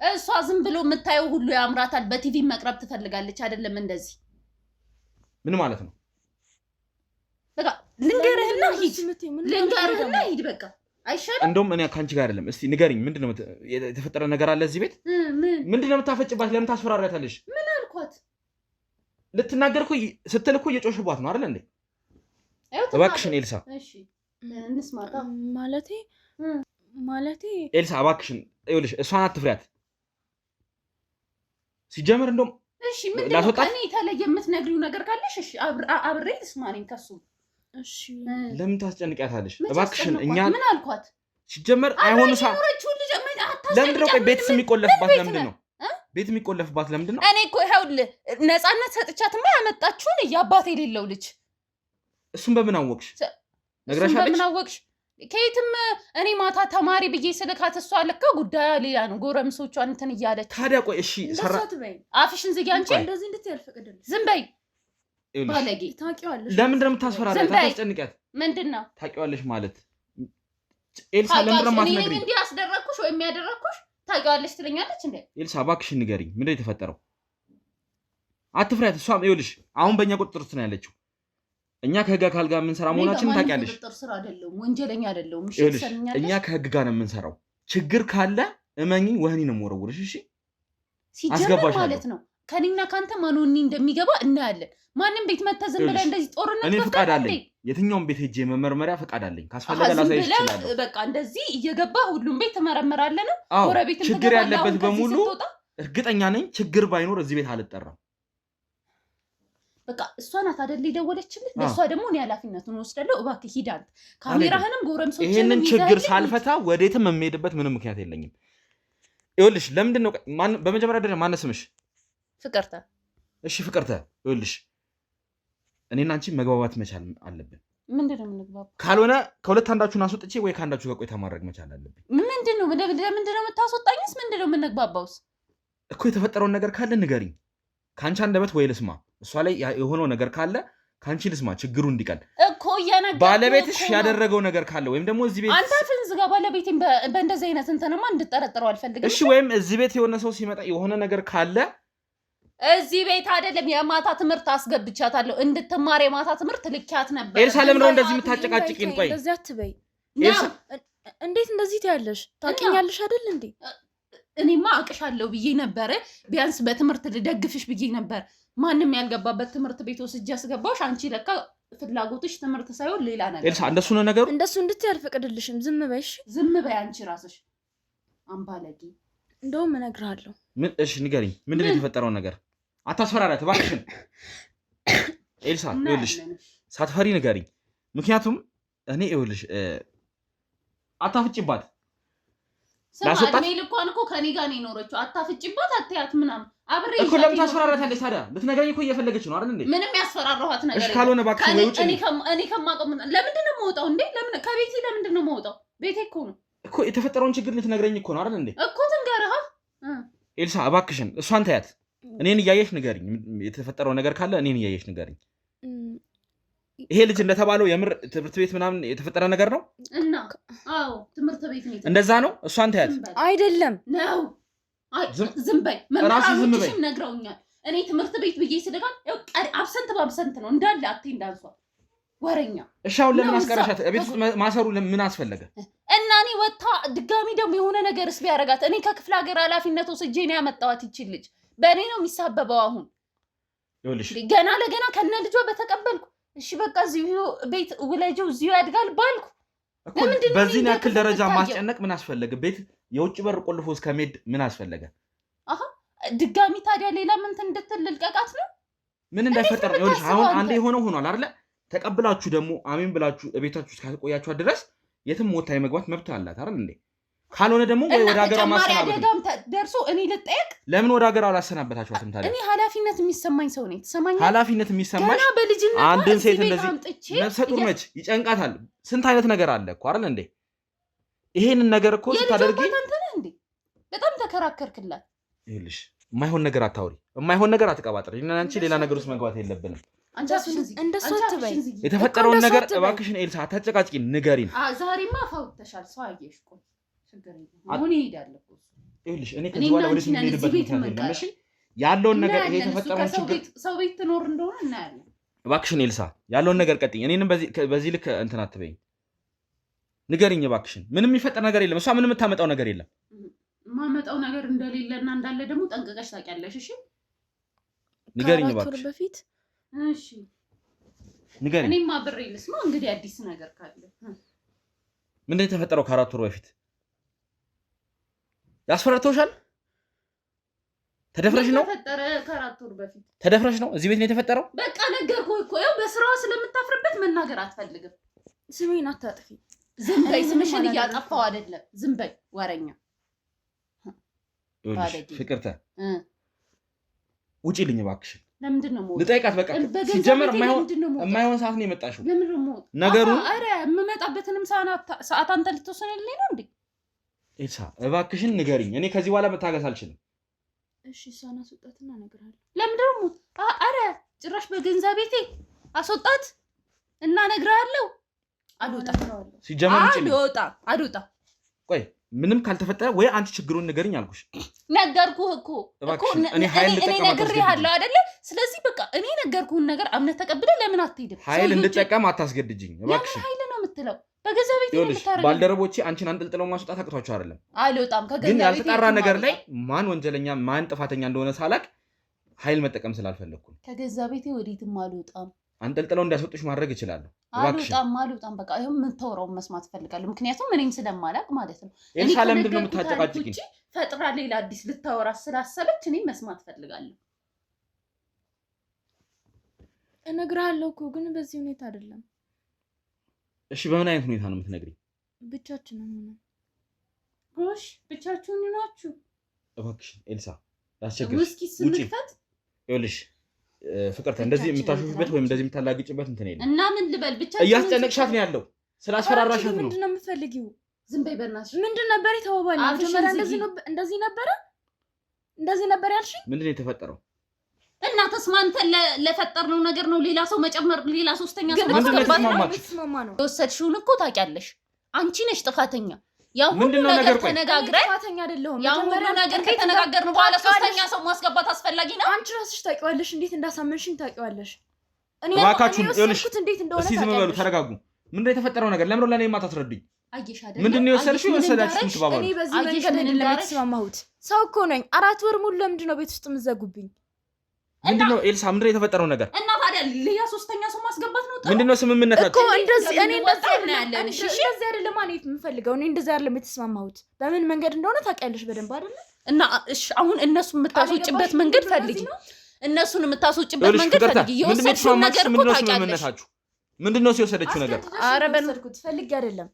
እሷ ዝም ብሎ የምታየው ሁሉ ያምራታል። በቲቪ መቅረብ ትፈልጋለች አይደለም? እንደዚህ ምን ማለት ነው? በቃ ልንገርህና ሂድ በቃ አይሻልም? እንደውም እኔ ካንቺ ጋር አይደለም። እስቲ ንገሪኝ፣ ምንድነው የተፈጠረ ነገር አለ እዚህ ቤት? ምንድነው የምታፈጭባት? ለምን ታስፈራሪያታለሽ? ምን አልኳት? ልትናገር እኮ ስትል እኮ እየጮሽባት ነው አይደል እንዴ? እባክሽን ኤልሳ። እሺ እንስማታ። ማለቴ ኤልሳ እባክሽን፣ ይኸውልሽ እሷን አትፍሪያት። ሲጀመር እንደውም እሺ ምንድነው እኔ የተለየ የምትነግሪው ነገር ካለሽ እሺ አብሬ ልስማኔን ከሱ። እሺ ለምን ታስጨንቂያታለሽ? እባክሽን እኛ ምን አልኳት? ሲጀመር አይሆንም። ለምንድን ነው ቆይ ቤትስ የሚቆለፍባት? ለምንድን ነው ቤት የሚቆለፍባት? ለምንድን ነው? እኔ እኮ ይኸውልህ ነፃነት ሰጥቻትማ ያመጣችሁን የአባት የሌለው ልጅ። እሱን በምን አወቅሽ? ነግራሻለች? በምን አወቅሽ? ከየትም እኔ ማታ ተማሪ ብዬ ስልካት እሷ ለካ ጉዳዩ ሌላ ነው። ጎረምሶቿን እንትን እያለች። ታዲያ ቆይ እሺ አፍሽን ዝጊ አንቺ። እንደዚህ እንድትያልፈቅድልሽ ዝም በይ ባለጌ። ታውቂዋለሽ። ለምንድን ነው የምታስፈራሪያት? ታስጨንቂያት። ምንድን ነው ታውቂዋለሽ ማለት? ኤልሳ ለምንድን ነው የማትነግሪኝ? እንዲህ አስደረግኩሽ ወይም ያደረግኩሽ ታውቂዋለሽ ትለኛለች እንዴ? ኤልሳ እባክሽን ንገሪኝ፣ ምንድን ነው የተፈጠረው? አትፍሪያት። እሷም ይኸውልሽ አሁን በእኛ ቁጥጥር ውስጥ ነው ያለችው። እኛ ከህግ አካል ጋር የምንሰራ መሆናችንን ታውቂያለሽ። ወንጀለኛ አይደለሁም። እኛ ከህግ ጋር ነው የምንሰራው። ችግር ካለ እመኚኝ ወህኒ ነው የምወረውርሽ። እሺ ሲጀመር ማለት ነው ከኔና ካንተ ማንወኒ እንደሚገባ እናያለን። ማንም ቤት መተህ ዝም ብለህ እንደዚህ ጦርነት እኔ ፍቃድ አለኝ። የትኛውም ቤት ሄጄ መመርመሪያ ፍቃድ አለኝ። ካስፈለገ ላሳይሽ እችላለሁ። በቃ እንደዚህ እየገባ ሁሉም ቤት ትመረምራለህ ነው። ጎረቤት ችግር ያለበት በሙሉ እርግጠኛ ነኝ ችግር ባይኖር እዚህ ቤት አልጠራም። በቃ እሷ ናት አይደል የደወለችልህ? ለእሷ ደግሞ እኔ ኃላፊነቱን ወስዳለሁ። እባክህ ሂድ አንተ። ካሜራህንም ጎረምሶችንም ይሄንን ችግር ሳልፈታ ወዴትም የምሄድበት ምንም ምክንያት የለኝም። ይኸውልሽ ለምንድን ነው በመጀመሪያ ደረጃ ማነው ስምሽ? ፍቅርተ። እሺ ፍቅርተ፣ ይኸውልሽ እኔና አንቺ መግባባት መቻል አለብን። ምንድን ነው የምንግባባው? ካልሆነ ከሁለት አንዳችሁን አስወጥቼ ወይ ከአንዳችሁ ጋር ቆይታ ማድረግ መቻል አለብኝ። ምንድን ነው የምታስወጣኝስ? ምንድን ነው የምንግባባውስ? እኮ የተፈጠረውን ነገር ካለ ንገሪኝ። ከአንቺ አንደበት ወይ ልስማ። እሷ ላይ የሆነው ነገር ካለ ከአንቺ ልስማ፣ ችግሩ እንዲቀል እኮ እየነገርኩህ። ባለቤትሽ ያደረገው ነገር ካለ ወይም ደግሞ እዚህ ቤት አንተ አፍህን ዝጋ። ባለቤቴን በእንደዚህ አይነት እንትንማ እንድጠረጥረው አልፈልግም። እሺ ወይም እዚህ ቤት የሆነ ሰው ሲመጣ የሆነ ነገር ካለ እዚህ ቤት አይደለም የማታ ትምህርት አስገብቻታለሁ እንድትማር የማታ ትምህርት ልኪያት ነበር። ኤልሳ ለምን ነው እንደዚህ የምታጨቃጭቂን? ቆይ እንደዚህ አትበይ። እንዴት እንደዚህ ትያለሽ? ታውቂኛለሽ አይደል እንዴ? እኔማ አቅሻለሁ ብዬ ነበር። ቢያንስ በትምህርት ልደግፍሽ ብዬ ነበር። ማንም ያልገባበት ትምህርት ቤት ወስጄ አስገባሽ። አንቺ ለካ ፍላጎትሽ ትምህርት ሳይሆን ሌላ ነገር። ኤልሳ እንደሱ ነው ነገሩ። እንደሱ እንድትይ አልፈቅድልሽም። ዝም በይ እሺ። ዝም በይ አንቺ ራስሽ አምባለጌ። እንደውም እነግርሃለሁ። እሺ ንገሪኝ፣ ምንድን ነው የተፈጠረው ነገር? አታስፈራራት እባክሽን ኤልሳ። ይኸውልሽ ሳትፈሪ ንገሪኝ፣ ምክንያቱም እኔ ይኸውልሽ አታፍጭባት። እድሜ ልኳን እኮ ከኔ ጋር ነው የኖረችው። አታፍጭባት አትያት ምናምን አብሬ እኮ ለምን ታስፈራራታለች ታዲያ? ልትነግረኝ እኮ እየፈለገች ነው አይደል እንዴ? ምንም ያስፈራራኋት ነገር እሺ ካልሆነ እባክሽ ወይ ውጪ። እኔ ከማውቀው ለምንድን ነው የምወጣው እንዴ? ለምን ከቤቴ ለምንድን ነው የምወጣው? ቤቴ እኮ ነው እኮ የተፈጠረውን ችግር ልትነግረኝ እኮ ነው አይደል እንዴ? እኮ ትንገርህ ኤልሳ እባክሽን እሷን ታያት። እኔን እያየሽ ንገሪኝ። የተፈጠረው ነገር ካለ እኔን እያየሽ ንገሪኝ። ይሄ ልጅ እንደተባለው የምር ትምህርት ቤት ምናምን የተፈጠረ ነገር ነው እና አዎ ትምህርት ቤት ነው እንደዛ ነው። እሷን ታያት። አይደለም ነው ዝም በይ። መምህራኖችሽም ነግረውኛል። እኔ ትምህርት ቤት ብዬ ስልካል አብሰንት በአብሰንት ነው እንዳለ አቴንዳንሷ ወረኛ። እሺ አሁን ለምን አስቀረሻት? ቤት ውስጥ ማሰሩ ለምን አስፈለገ? እና እኔ ወታ ድጋሚ ደግሞ የሆነ ነገርስ ቢያደርጋት እኔ ከክፍለ ሀገር ኃላፊነት ወስጄ ነው ያመጣኋት። ይችል ልጅ በእኔ ነው የሚሳበበው። አሁን ይኸውልሽ ገና ለገና ከነ ልጇ በተቀበልኩ እሺ በቃ እዚሁ ቤት ውለጂው እዚሁ ያድጋል ባልኩ። በዚህ ያክል ደረጃ ማስጨነቅ ምን አስፈለገ? ቤት የውጭ በር ቆልፎ እስከመሄድ ምን አስፈለገ? አሃ ድጋሚ ታዲያ ሌላ ምን እንድትል ልቀቃት ነው? ምን እንዳይፈጠር ነው። ይኸውልሽ አሁን አንዴ የሆነው ሆኗል አይደለ? ተቀብላችሁ ደግሞ አሜን ብላችሁ ቤታችሁ እስካቆያችሁ ድረስ የትም ሞታ የመግባት መብት አላት አይደል እንዴ? ካልሆነ ደግሞ ወይ ወደ ሀገሯ ማሰናበት ደርሶ እኔ ልጠየቅ። ለምን ወደ ሀገሯ አላሰናበታችኋትም ታዲያ? እኔ ኃላፊነት የሚሰማኝ ሰው ነኝ። ትሰማኛለህ? ኃላፊነት የሚሰማሽ ገና በልጅነት አንድን ሴት እንደዚህ ነፍሰ ጡር ነች፣ ይጨንቃታል። ስንት አይነት ነገር አለ እኮ አይደል እንዴ? ይሄንን ነገር እኮ ስታደርጊ እንዴ በጣም ተከራከርክላት። ይኸውልሽ የማይሆን ነገር አታውሪ፣ የማይሆን ነገር አትቀባጥሪ። እና አንቺ ሌላ ነገር ውስጥ መግባት የለብንም። እንደሱ አትበይ። የተፈጠረውን ነገር እባክሽን ኤልሳ አታጨቃጭቂ፣ ንገሪን። ዛሬማ አፋውተሻል። ሰው አየሽ እኮ ችግር የለም። አሁን ይሄዳል እኮ ይኸውልሽ እኔ ከዚህ በኋላ ወደ ስም ሄድበት ምክንያት የለም። እሺ ያለውን ነገር ይሄ የተፈጠረውን ችግር ሰው ቤት ትኖር እንደሆነ እናያለን። እባክሽን ኤልሳ ያለውን ነገር ቀጥኝ። እኔንም በዚህ ልክ እንትን አትበይኝ፣ ንገሪኝ እባክሽን። ምንም የሚፈጠር ነገር የለም። እሷ ምንም የምታመጣው ነገር የለም። የማመጣው ነገር እንደሌለና እንዳለ ደግሞ ጠንቅቀሽ ታውቂያለሽ። እሺ ንገሪኝ እባክሽ። በፊት እሺ ንገሪኝ። እኔማ አብሬ ልስማ እንግዲህ አዲስ ነገር ካለ። ምንድን ነው የተፈጠረው? ከ4 ወር በፊት ያስፈራርተውሻል? ተደፍረሽ ነው? ተፈጠረ ከ4 ወር በፊት ተደፍረሽ ነው? እዚህ ቤት ነው የተፈጠረው? በቃ ነገርኩህ እኮ ያው በስራዋ ስለምታፍርበት መናገር አትፈልግም። ስሜን አታጥፊ። ዝም በይ። ስምሽን እያጠፋው አይደለም። ዝም በይ ወረኛ። ፍቅርተ ውጪልኝ እባክሽን። ለምንድን ነው ልጠይቃት? በቃ ሲጀመር የማይሆን ሰዓት ነው የመጣሽው። ነገሩ ኧረ የምመጣበትንም ሰዓት አንተ ልትወስንልኝ ነው እንዴ? ኤልሳ እባክሽን ንገሪኝ። እኔ ከዚህ በኋላ መታገስ አልችልም። እሺ እሷን አስወጣትና እነግርሃለሁ። ለምንድን ነው ኧረ ጭራሽ በገንዘብ ቤቴ አስወጣት እና እነግርሃለሁ። አልወጣም ሲጀመር አልወጣም። ቆይ ምንም ካልተፈጠረ ወይ አንቺ ችግሩን ንገሪኝ አልኩሽ። ነገርኩህ እኮ እኔ ኃይል ልጠቀም ነግሬሃለሁ አይደለ? ስለዚህ በቃ እኔ ነገርኩህን ነገር አምነህ ተቀብለህ ለምን አትሄድም? ኃይል እንድጠቀም አታስገድጅኝ እባክሽ። ኃይል ነው የምትለው? በገንዘብ ቤት ነው የምታረገው። ባልደረቦቼ አንቺን አንጠልጥለው ማስወጣት አቅቷቸው አይደለም። አልወጣም ከገንዘብ ቤት ግን ያልተጣራ ነገር ላይ ማን ወንጀለኛ ማን ጥፋተኛ እንደሆነ ሳላቅ ኃይል መጠቀም ስላልፈለግኩ ከገንዘብ ቤቴ ወዴትም አልወጣም። አንጠልጥለው እንዲያስወጡሽ ማድረግ እችላለሁ። አልወጣም። በቃ ይሄን የምታወራውን መስማት ፈልጋለሁ። ምክንያቱም እኔም ስለማላቅ ማለት ነው። ኤልሳ ለምንድን ነው የምታጨቃጭቂኝ? ፈጥራ ሌላ አዲስ ልታወራ ስላሰበች እኔም መስማት ፈልጋለሁ። እነግርሃለሁ እኮ ግን በዚህ ሁኔታ አይደለም። እሺ በምን አይነት ሁኔታ ነው የምትነግሪኝ? ብቻችንን ሆነን። ጎሽ ብቻችሁን ናችሁ? እባክሽ ኤልሳ ላስቸግርሽ። ውስኪ ስንፈት ይኸውልሽ ፍቅርተ እንደዚህ የምታሾፍበት ወይም እንደዚህ የምታላግጭበት እንትን የለም። እና ምን ልበል? ብቻ እያስጨነቅሻት ነው ያለው። ስላስፈራራሻት ነው። ምንድን ነው የምትፈልጊው? ዝም በይ በእናትሽ። ምንድን ነበር የተባባልነው? መጀመሪያ እንደዚህ ነበር ያልሽኝ? ምንድን ነው የተፈጠረው? እና ተስማምተን ለፈጠርነው ነገር ነው ሌላ ሰው መጨመር፣ ሌላ ሶስተኛ ሰው ማስገባት ነው። የወሰድሽውን እኮ ታውቂያለሽ። አንቺ ነሽ ጥፋተኛ። ያው ሁሉ ነገር ተነጋግረን ጥፋተኛ አይደለሁም። ያው ሁሉ ነገር ከተነጋገርን በኋላ ሶስተኛ ሰው ማስገባት አስፈላጊ ነው? አንቺ ራስሽ ታውቂዋለሽ፣ እንዴት እንዳሳመንሽኝ ታውቂዋለሽ። እባካችሁን ይኸውልሽ፣ እንዴት እንደሆነ እስኪ ዝም በሉ፣ ተረጋጉ። ምንድን ነው የተፈጠረው ነገር? ለምን ለኔ የማታስረዱኝ? አየሽ አይደል? ምንድን ነው የወሰድሽው? የወሰዳችሁት ትባባሉ። እኔ በዚህ መንገድ አይደለም የተስማማሁት። ሰው እኮ ነኝ። 4 ወር ሙሉ ለምንድን ነው ቤት ውስጥ የምትዘጉብኝ? ምንድነው ኤልሳ ምንድነው የተፈጠረው ነገር? እና ታዲያ ሌላ ሶስተኛ ሰው ማስገባት ነው ምንድነው ስምምነታችሁ እኮ? እንደዚህ እኔ እንደዚህ አይደለም ማለት የምፈልገው። እኔ እንደዚህ አይደለም የተስማማሁት። በምን መንገድ እንደሆነ ታውቂያለሽ በደንብ አይደል? እና እሺ አሁን እነሱ የምታስወጭበት መንገድ ፈልጊ። እነሱን የምታስወጭበት መንገድ ፈልጊ። የወሰድሽው ነገር እኮ ታውቂያለሽ። ምንድነው ሲወሰደችው ነገር? ኧረ በልኩት ፈልጌ አይደለም።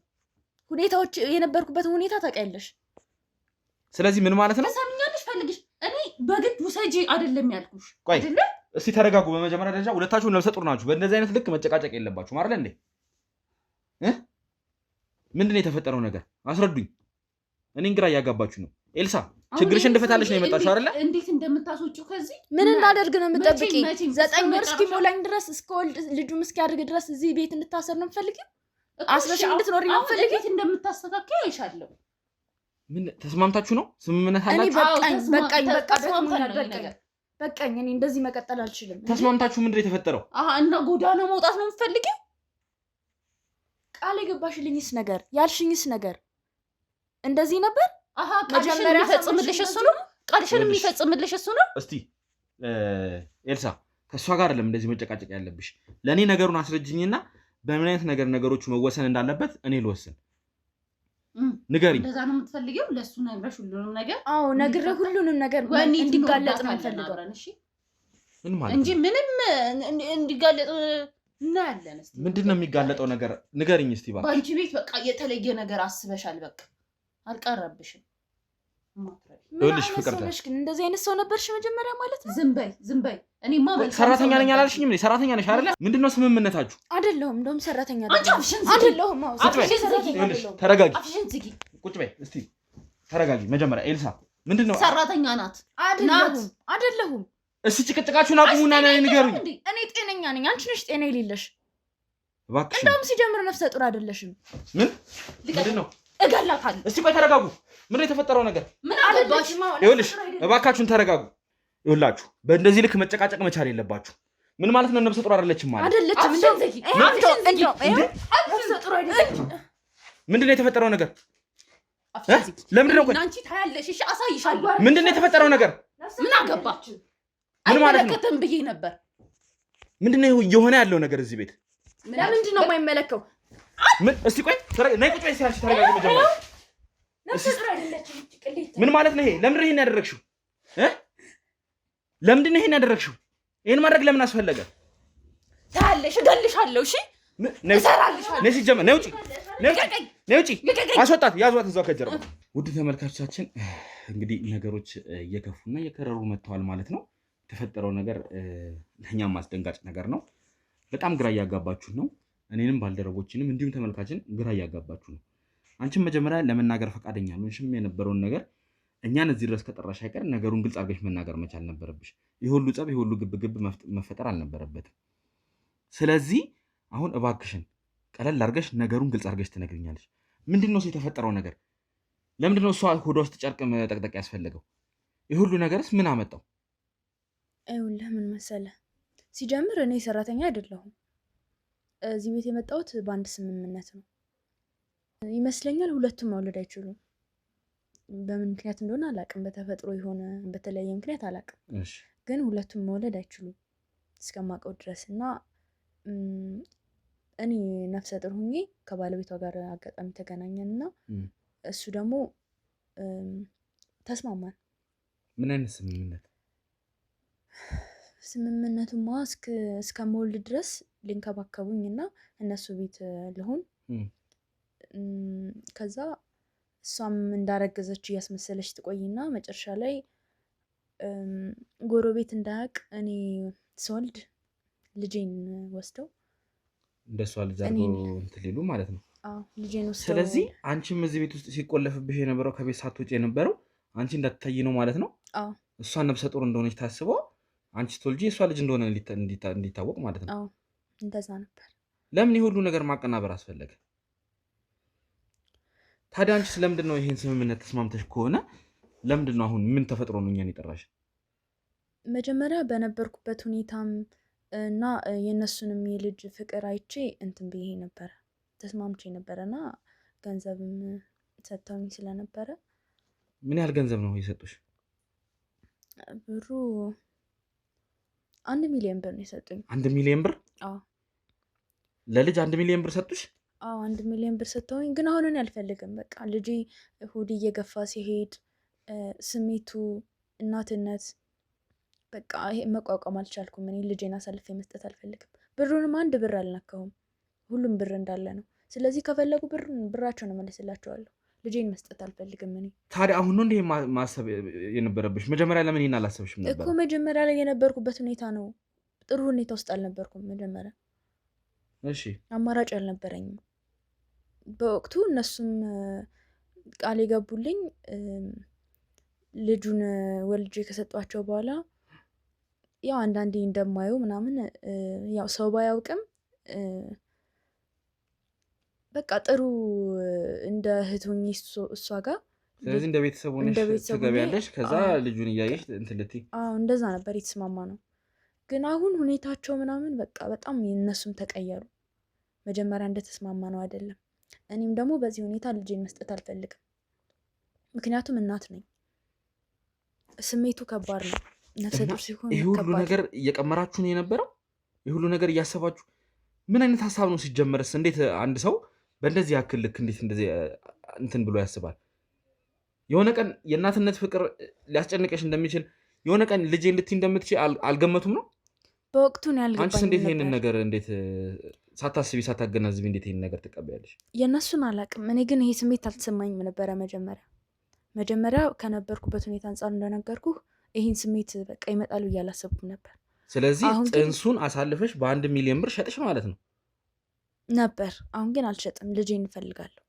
ሁኔታዎች የነበርኩበትን ሁኔታ ታውቂያለሽ። ስለዚህ ምን ማለት ነው? ተሰምኛለሽ ፈልግሽ እኔ በግድ ውሰጂ አይደለም ያልኩሽ አይደለ? እስቲ ተረጋጉ። በመጀመሪያ ደረጃ ሁለታችሁም ነፍሰ ጡር ናችሁ። በእንደዚህ አይነት ልክ መጨቃጨቅ የለባችሁም አይደል እንዴ? ምንድነው የተፈጠረው ነገር አስረዱኝ። እኔን ግራ እያጋባችሁ ነው። ኤልሳ ችግርሽ እንድፈታለሽ ነው የመጣሽው አይደለ? እንዴት እንደምታስወጪው ከዚህ ምን እንዳደርግ ነው የምጠብቂኝ? 9 ወር እስኪሞላኝ ድረስ እስከወልድ ልጁም እስኪያድግ ድረስ እዚህ ቤት እንድታሰር ነው የምፈልጊው? አስረሽ እንድትኖሪ ነው የምፈልጊው? እንዴት እንደምታስተካክል አይሻለሁ። ምን ተስማምታችሁ ነው? ስምምነት አላችሁ? እኔ በቃኝ። እኔ እንደዚህ መቀጠል አልችልም። ተስማምታችሁ ምንድነው የተፈጠረው? እና ጎዳና መውጣት ነው የምፈልጊው? ቃል የገባሽልኝስ ነገር ያልሽኝስ ነገር እንደዚህ ነበር? ቃልሽን የሚፈጽምልሽ እሱ ነው። ቃልሽን የሚፈጽምልሽ እሱ ነው። እስቲ ኤልሳ ከእሷ ጋር አይደለም እንደዚህ መጨቃጨቅ ያለብሽ። ለእኔ ነገሩን አስረጅኝና በምን አይነት ነገሮቹ መወሰን እንዳለበት እኔ ልወስን። ንገሪኝ። እንደዛ ነው የምትፈልጊው? ለሱ ነግረሽ ሁሉንም ነገር? አዎ ነግሬ ሁሉንም ነገር እንዲጋለጥ ነው የምፈልገው። እሺ ምን ማለት እንጂ ምንም እንዲጋለጥ እናያለን። እስቲ ምንድነው የሚጋለጠው ነገር ንገሪኝ እስቲ እባክሽ። ባንቺ ቤት በቃ የተለየ ነገር አስበሻል። በቃ አልቀረብሽም። ይኸውልሽ ፍቅርተ ግን እንደዚህ አይነት ሰው ነበርሽ መጀመሪያ ማለት ነው? ዝም በይ። እኔማ ሰራተኛ ነኝ አላልሽኝም? ሰራተኛ ነሽ አይደለ? ምንድነው ስምምነታችሁ? አይደለሁም። እንደውም ሰራተኛ አይደለሁም። ተረጋጊ። ቁጭ በይ እስቲ ተረጋጊ። መጀመሪያ ኤልሳ ምንድነው? ሰራተኛ ናት። አይደለሁም። እስቲ ጭቅጭቃችሁን አቁሙና ንገሩኝ። እኔ ጤነኛ ነኝ። አንቺ ነሽ ጤና የሌለሽ። እባክሽ እንደውም ሲጀምር ነፍሰ ጡር አይደለሽም። ምንድነው? እገላታለሁ። እስቲ ቆይ ተረጋጉ። ምንድነው የተፈጠረው ነገር? ምን አገባሽ? ይኸውልሽ እባካችሁን ተረጋጉ። ይኸውላችሁ በእንደዚህ ልክ መጨቃጨቅ መቻል የለባችሁ። ምን ማለት ነው? ነፍሰ ጡር አይደለችም ማለት አይደለችም። ምንድነው የተፈጠረው ነገር? ለምንድነው ቆይ አንቺ ታያለሽ? እሺ አሳይሻለሁ። ምንድነው የተፈጠረው ነገር? ምን አገባች? ምን ማለት ነው? አይመለከትም ብዬ ነበር። ምንድነው እየሆነ ያለው ነገር እዚህ ቤት? ለምንድን ነው የማይመለከው? እስቲ ቆይ ነይ ቁጭ በይ። ሲያልሽ ተረጋጊ መጀመሪያ። ምን ማለት ነው ይሄ? ለምንድን ነው ይሄን ያደረግሽው? ለምንድን ነው ይሄን ያደረግሽው? ይሄን ማድረግ ለምን አስፈለገ? ታያለሽ፣ እገልሻለሁ። እሺ እሰራልሻለሁ። ነይ ሲጀመር ነይ ውጪ፣ ነይ ውጪ። አስወጣት፣ ያዟት እዛው ከጀርባ። ውድ ተመልካቾቻችን እንግዲህ ነገሮች እየከፉና እየከረሩ መጥተዋል ማለት ነው። የተፈጠረው ነገር ለእኛም አስደንጋጭ ነገር ነው። በጣም ግራ እያጋባችሁ ነው። እኔንም ባልደረቦችንም እንዲሁም ተመልካችን ግራ እያጋባችሁ ነው። አንቺም መጀመሪያ ለመናገር ፈቃደኛ አልሆንሽም። የነበረውን ነገር እኛን እዚህ ድረስ ከጠራሽ አይቀር ነገሩን ግልጽ አድርገሽ መናገር መቻል ነበረብሽ። የሁሉ ጸብ የሁሉ ግብግብ መፈጠር አልነበረበትም። ስለዚህ አሁን እባክሽን ቀለል አድርገሽ ነገሩን ግልጽ አድርገሽ ትነግሪኛለሽ። ምንድነው የተፈጠረው ነገር? ለምንድነው እሷ ሆዷ ውስጥ ጨርቅ መጠቅጠቅ ያስፈለገው? የሁሉ ነገርስ ምን አመጣው? ይኸውልህ ምን መሰለህ፣ ሲጀምር እኔ ሰራተኛ አይደለሁም። እዚህ ቤት የመጣሁት በአንድ ስምምነት ነው ይመስለኛል። ሁለቱም መውለድ አይችሉም። በምን ምክንያት እንደሆነ አላውቅም። በተፈጥሮ የሆነ በተለያየ ምክንያት አላውቅም። ግን ሁለቱም መውለድ አይችሉም እስከማውቀው ድረስ እና እኔ ነፍሰ ጡር ሁኜ ከባለቤቷ ጋር አጋጣሚ ተገናኘን እና እሱ ደግሞ ተስማማን። ምን አይነት ስምምነት? ስምምነቱማ እስከመወልድ ድረስ ሊንከባከቡኝ እና እነሱ ቤት ልሆን፣ ከዛ እሷም እንዳረገዘች እያስመሰለች ትቆይና መጨረሻ ላይ ጎረቤት እንዳያውቅ እኔ ስወልድ ልጄን ወስደው እንደሷ ልጅ አድርገው እንትን ሊሉ ማለት ነው። ልጄን ወስደው። ስለዚህ አንቺም እዚህ ቤት ውስጥ ሲቆለፍብሽ የነበረው ከቤት ሳትወጪ የነበረው አንቺ እንዳትታይ ነው ማለት ነው። እሷ ነፍሰ ጡር እንደሆነች ታስበው አንቺ ስትወልጂ እሷ ልጅ እንደሆነ እንዲታወቅ ማለት ነው። እንደዛ ነበር። ለምን የሁሉ ነገር ማቀናበር አስፈለገ ታዲያ? አንቺ ስለምንድን ነው ይሄን ስምምነት ተስማምተሽ ከሆነ ለምንድን ነው አሁን ምን ተፈጥሮ ነው እኛን የጠራሽ? መጀመሪያ በነበርኩበት ሁኔታም እና የእነሱንም የልጅ ፍቅር አይቼ እንትን ብዬ ነበረ፣ ተስማምቼ ነበረና ገንዘብም ሰጥተውኝ ስለነበረ። ምን ያህል ገንዘብ ነው የሰጡሽ? ብሩ 1 ሚሊዮን ብር ነው የሰጡኝ። 1 ሚሊዮን ብር? አዎ። ለልጅ 1 ሚሊዮን ብር ሰጡሽ? አዎ 1 ሚሊዮን ብር ሰጥተውኝ፣ ግን አሁን እኔ አልፈልግም። በቃ ልጄ እሁድ እየገፋ ሲሄድ ስሜቱ፣ እናትነት በቃ ይሄ መቋቋም አልቻልኩም። እኔ ልጄን አሳልፌ መስጠት አልፈልግም። ብሩንም 1 ብር አልነካሁም፣ ሁሉም ብር እንዳለ ነው። ስለዚህ ከፈለጉ ብራቸውን እመልስላቸዋለሁ። ልጄን መስጠት አልፈልግም እኔ። ታዲያ አሁን ነው እንዴ ማሰብ የነበረብሽ? መጀመሪያ ለምን ይሄን አላሰብሽም ነበር? እኮ መጀመሪያ ላይ የነበርኩበት ሁኔታ ነው። ጥሩ ሁኔታ ውስጥ አልነበርኩም መጀመሪያ። እሺ አማራጭ አልነበረኝም በወቅቱ። እነሱም ቃል የገቡልኝ ልጁን ወልጄ ከሰጧቸው በኋላ ያው አንዳንዴ እንደማየው ምናምን ያው ሰው ባያውቅም በቃ ጥሩ እንደ እህት ሆኜ እሷ ጋር ስለዚህ እንደ ቤተሰብ ሆነሽ ትገቢያለሽ። ከዛ ልጁን እያየሽ እንትን ልትይ። አዎ እንደዛ ነበር የተስማማ ነው። ግን አሁን ሁኔታቸው ምናምን በቃ በጣም እነሱም ተቀየሩ። መጀመሪያ እንደተስማማ ነው አይደለም። እኔም ደግሞ በዚህ ሁኔታ ልጄን መስጠት አልፈልግም። ምክንያቱም እናት ነኝ። ስሜቱ ከባድ ነው። ነፍሰ ጡር ሲሆን ይህ ሁሉ ነገር እየቀመራችሁ ነው የነበረው? ይህ ሁሉ ነገር እያሰባችሁ ምን አይነት ሀሳብ ነው ሲጀመርስ? እንዴት አንድ ሰው በእንደዚህ ያክል ልክ እንዴት እንደዚህ እንትን ብሎ ያስባል? የሆነ ቀን የእናትነት ፍቅር ሊያስጨንቀሽ እንደሚችል የሆነ ቀን ልጄ ልትይ እንደምትችል አልገመቱም ነው? በወቅቱ ነው ያልገባኝ። አንቺስ እንዴት ይሄንን ነገር እንዴት ሳታስቢ ሳታገናዝቢ እንዴት ይሄንን ነገር ትቀበያለሽ? የእነሱን አላውቅም። እኔ ግን ይሄ ስሜት አልተሰማኝም ነበረ መጀመሪያ ከነበርኩበት ሁኔታ አንጻር እንደነገርኩህ ይህን ስሜት በቃ ይመጣል ብዬ አላሰብኩም ነበር። ስለዚህ ጽንሱን አሳልፈሽ በ1 ሚሊዮን ብር ሸጥሽ ማለት ነው ነበር። አሁን ግን አልሸጥም። ልጄን እንፈልጋለሁ።